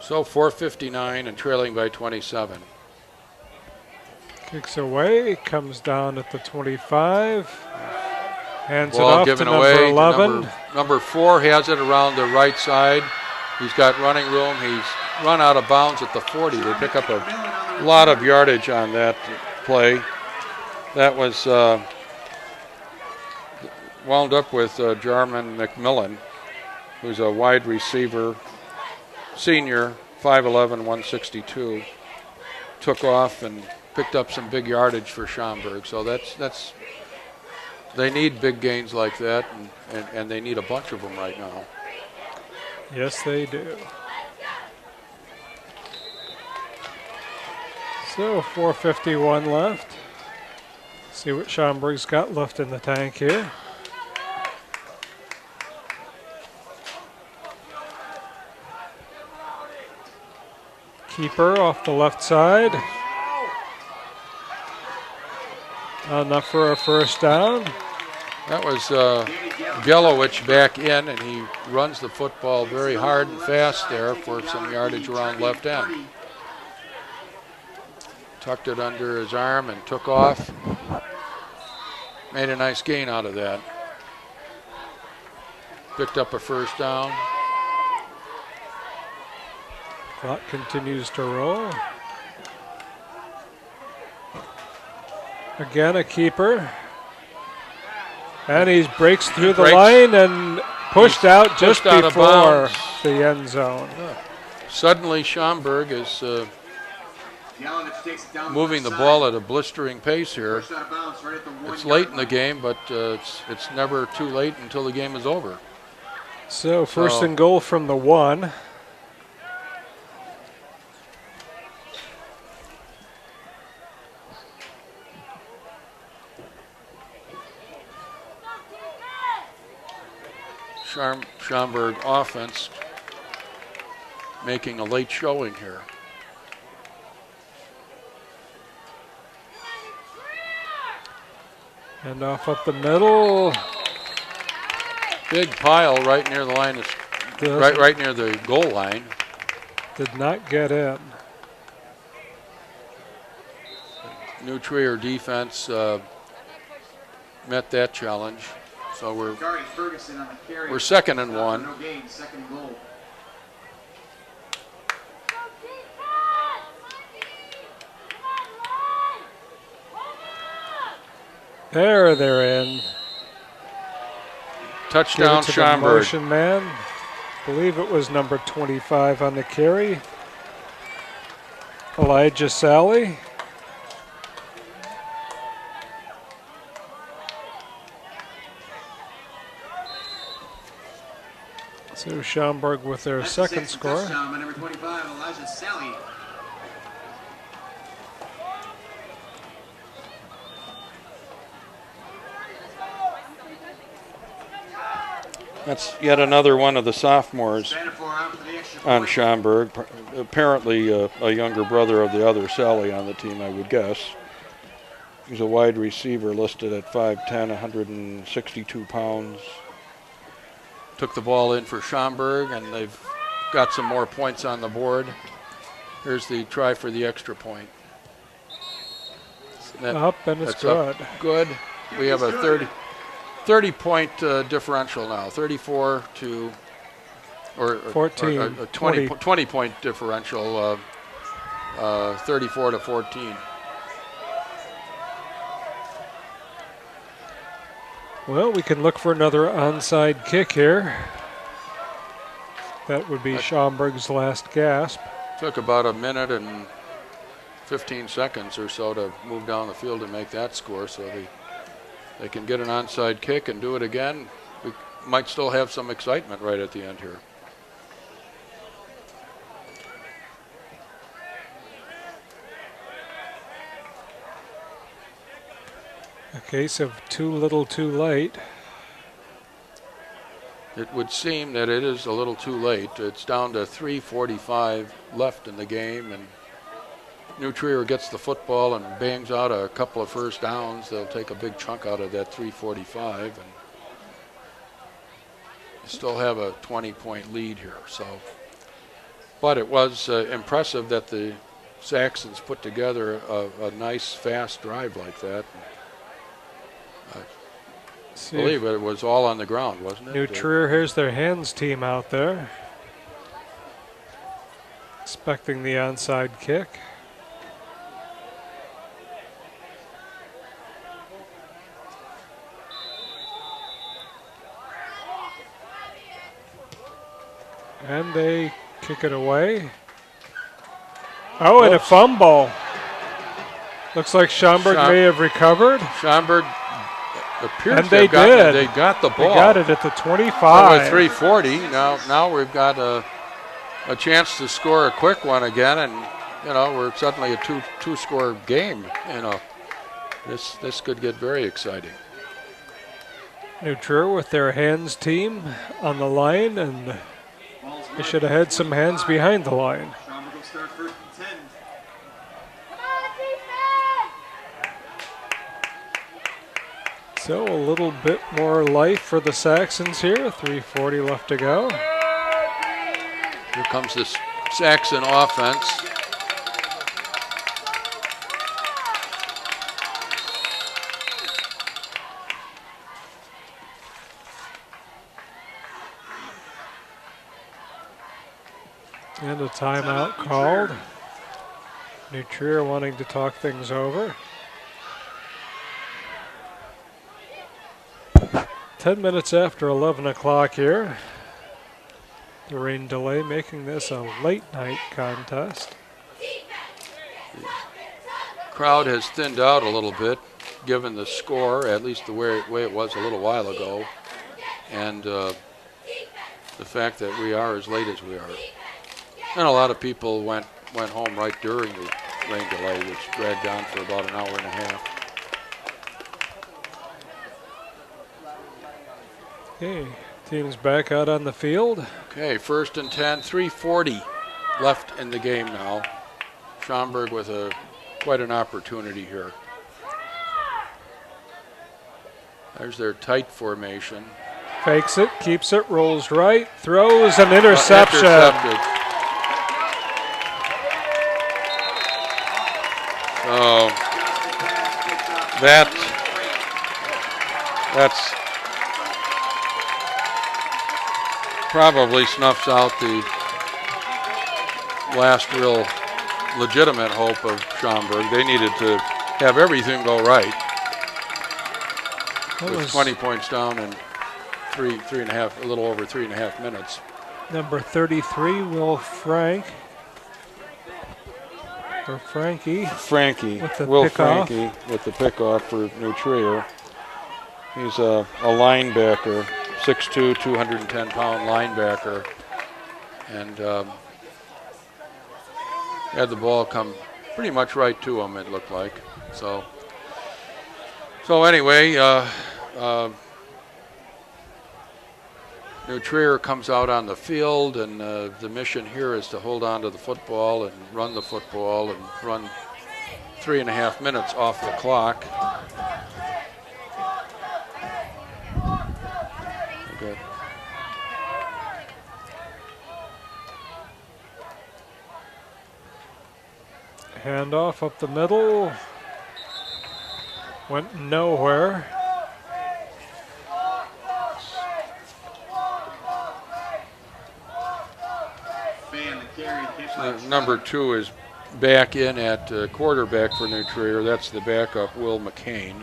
So 4:59 and trailing by 27. Kicks away, comes down at the 25. Hands it Ball off to given number away. 11. Number 4 has it around the right side. He's got running room. He's run out of bounds at the 40. They pick up a lot of yardage on that play. That was wound up with Jarman McMillan, who's a wide receiver, senior, 5'11", 162. Took off and picked up some big yardage for Schaumburg. So that's they need big gains like that, and they need a bunch of them right now. Yes, they do. So 4:51 left. See what Schaumburg's got left in the tank here. Keeper off the left side. Not enough for a first down. That was Gelowich back in, and he runs the football very hard and fast there for some yardage around left end. Tucked it under his arm and took off. Made a nice gain out of that. Picked up a first down. Clock continues to roll. Again, a keeper. And he breaks through the line and pushed out just before the end zone. Suddenly, Schaumburg is moving the ball at a blistering pace here. It's late in the game, but it's never too late until the game is over. So first and goal from the 1. Schaumburg offense making a late showing here. And off up the middle. Big pile right near the line, right near the goal line. Did not get in. New Trier defense met that challenge. So we're 2nd and 1. There, they're in. Touchdown, Schaumburg. Motion man. I believe it was number 25 on the carry. Elijah Sally. So Schaumburg with their second score. Touchdown by number 25, Elijah Sally. That's yet another one of the sophomores on Schaumburg. Apparently a younger brother of the other Sally on the team, I would guess. He's a wide receiver listed at 5'10", 162 pounds. Took the ball in for Schaumburg, and they've got some more points on the board. Here's the try for the extra point. Up, and it's good. Good. We have a 30-point differential now, 34 to, or 14. Or a 20-point differential, 34 to 14. Well, we can look for another onside kick here. That would be Schaumburg's last gasp. Took about a minute and 15 seconds or so to move down the field and make that score, so they can get an onside kick and do it again. We might still have some excitement right at the end here. A case of too little too late. It would seem that it is a little too late. It's down to 3:45 left in the game, and New Trier gets the football and bangs out a couple of first downs. They'll take a big chunk out of that 3:45, and still have a 20-point lead here. So, but it was impressive that the Saxons put together a nice, fast drive like that. I believe it was all on the ground, wasn't it? New Trier, here's their hands team out there. Expecting the onside kick. And they kick it away. Oh, and a fumble. Looks like Schaumburg may have recovered. Schaumburg appears and to they have gotten did. It. They got the ball. They got it at the 25. With 3:40. Now we've got a chance to score a quick one again, and we're suddenly a two-score game. This could get very exciting. New Trier with their hands team on the line, and they should have had some hands behind the line. Schaumburg will start first and 10. So a little bit more life for the Saxons here. 3:40 left to go. Here comes this Saxon offense. And a timeout called. New Trier wanting to talk things over. 10 minutes after 11 o'clock here. The rain delay making this a late night contest. Crowd has thinned out a little bit, given the score, at least the way it was a little while ago, and the fact that we are as late as we are. And a lot of people went home right during the rain delay, which dragged on for about an hour and a half. Okay, team's back out on the field. Okay, first and 10, 3:40 left in the game now. Schaumburg with quite an opportunity here. There's their tight formation. Fakes it, keeps it, rolls right, throws an interception. Intercepted. So that's probably snuffs out the last real legitimate hope of Schaumburg. They needed to have everything go right. With 20 points down in a little over 3.5 minutes. Number 33, Will Frank. Or Frankie. With the Will pickoff. Frankie with the pickoff for New Trier. He's a linebacker, 6'2", 210-pound linebacker, and had the ball come pretty much right to him, it looked like. So anyway, New Trier comes out on the field, and the mission here is to hold on to the football and run the football and run 3.5 minutes off the clock. Okay. Handoff up the middle. Went nowhere. Number 2 is back in at quarterback for New Trier. That's the backup, Will McCain,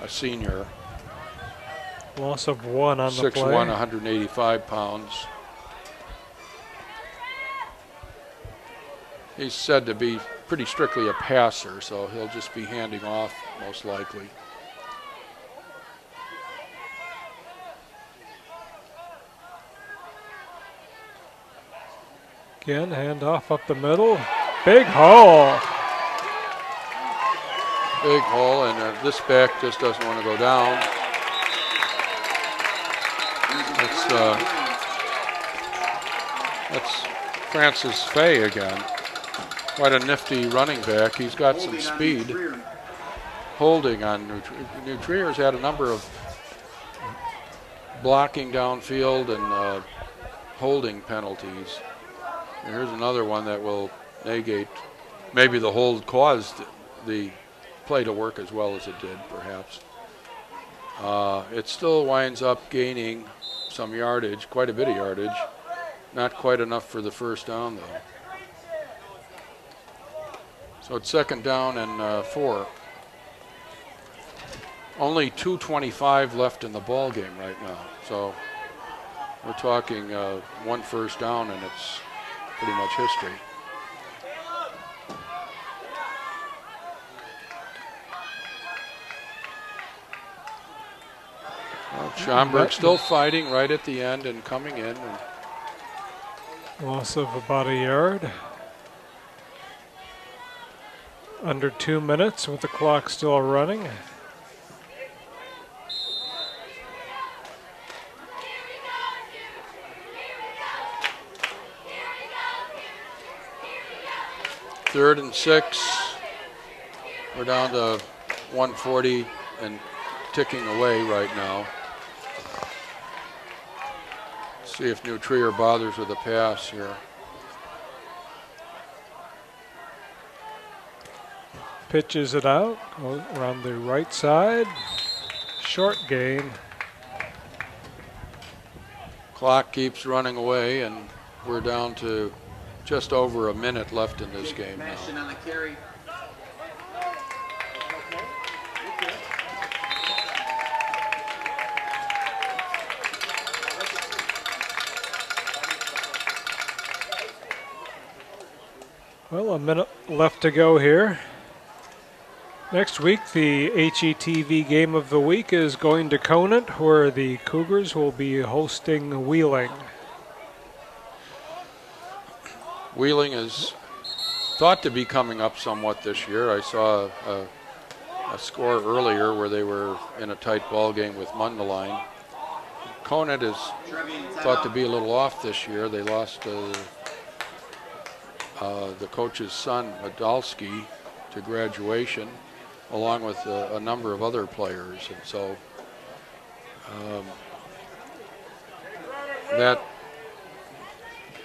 a senior. Loss of 1 on the play. 6'1", 185 pounds. He's said to be pretty strictly a passer, so he'll just be handing off most likely. Again, handoff up the middle. Big hole. Big hole, and this back just doesn't want to go down. That's Francis Fay again. Quite a nifty running back. He's got some speed. Holding on New Trier. New Trier's had a number of blocking downfield and holding penalties. And here's another one that will negate. Maybe the hold caused the play to work as well as it did, perhaps. It still winds up gaining some yardage, quite a bit of yardage. Not quite enough for the first down, though. So it's 2nd down and 4. Only 2:25 left in the ball game right now. So we're talking 1 first down, and it's pretty much history. Well, Schaumburg still fighting right at the end and coming in. And loss of about a yard. Under 2 minutes with the clock still running. Third and 6. We're down to 140 and ticking away right now. See if New Trier bothers with a pass here. Pitches it out, goes around the right side. Short gain. Clock keeps running away, and we're down to just over a minute left in this game now. On the carry. Well, a minute left to go here. Next week, the HETV game of the week is going to Conant, where the Cougars will be hosting Wheeling. Wheeling is thought to be coming up somewhat this year. I saw a score earlier where they were in a tight ball game with Mundelein. Conant is thought to be a little off this year. They lost the coach's son, Adalski, to graduation, along with a number of other players. And so that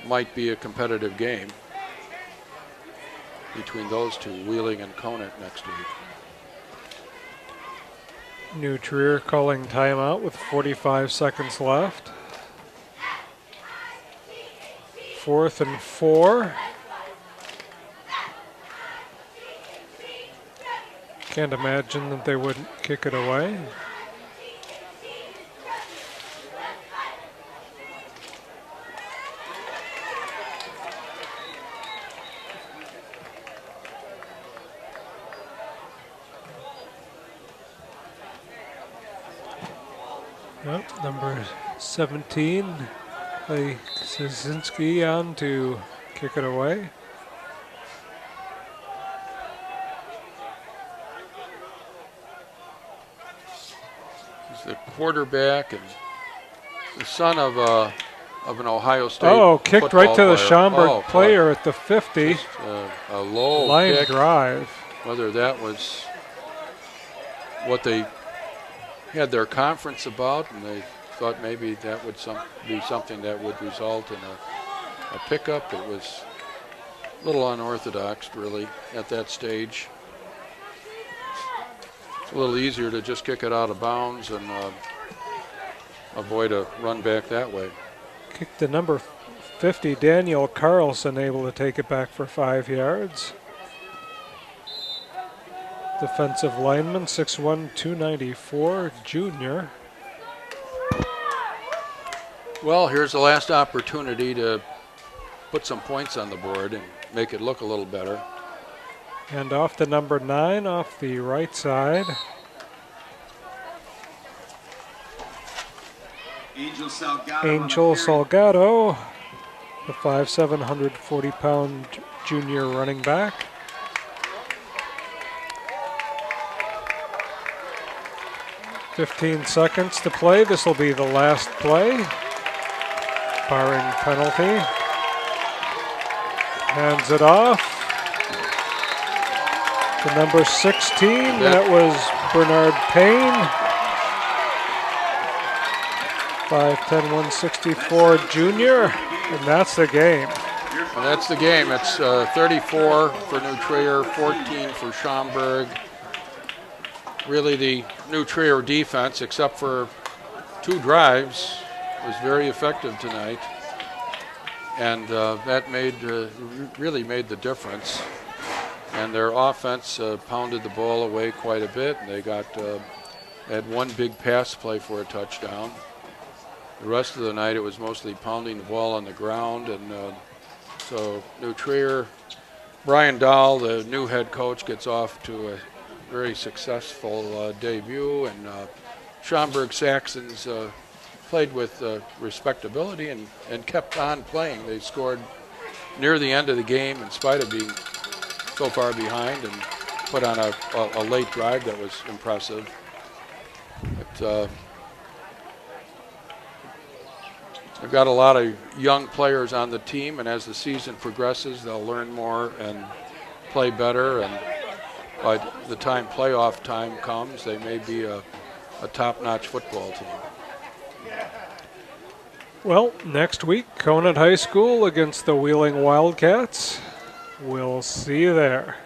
might be a competitive game between those two, Wheeling and Conant, next week. New Trier calling timeout with 45 seconds left. 4th and 4. Can't imagine that they wouldn't kick it away. Yep, number 17. Play Kaczynski on to kick it away. He's the quarterback and the son of an Ohio State. Oh, kicked right to the player. Schaumburg player at the 50. Just, a low line kick. drive. Whether that was what they had their conference about, and they thought maybe that would be something that would result in a pickup. It was a little unorthodox, really, at that stage. It's a little easier to just kick it out of bounds and avoid a run back that way. Kicked the number 50, Daniel Carlson, able to take it back for 5 yards. Defensive lineman, 6'1", 294, junior. Well, here's the last opportunity to put some points on the board and make it look a little better. And off to number 9, off the right side. Angel Salgado. Angel Salgado, the 5'7", 140-pound junior running back. "15 seconds to play. This will be the last play, barring penalty. Hands it off to number 16. That was Bernard Payne. 5'10", 164 junior, and that's the game. And that's the game. It's 34 for New Trier, 14 for Schaumburg. Really, the New Trier defense, except for 2 drives, was very effective tonight, and that really made the difference. And their offense pounded the ball away quite a bit. And they had one big pass play for a touchdown. The rest of the night, it was mostly pounding the ball on the ground, and so New Trier, Brian Dahl, the new head coach, gets off to a very successful debut, and Schaumburg Saxons played with respectability and kept on playing. They scored near the end of the game in spite of being so far behind, and put on a late drive that was impressive. But, they've got a lot of young players on the team, and as the season progresses, they'll learn more and play better, and by the time playoff time comes, they may be a top-notch football team. Well, next week, Conant High School against the Wheeling Wildcats. We'll see you there.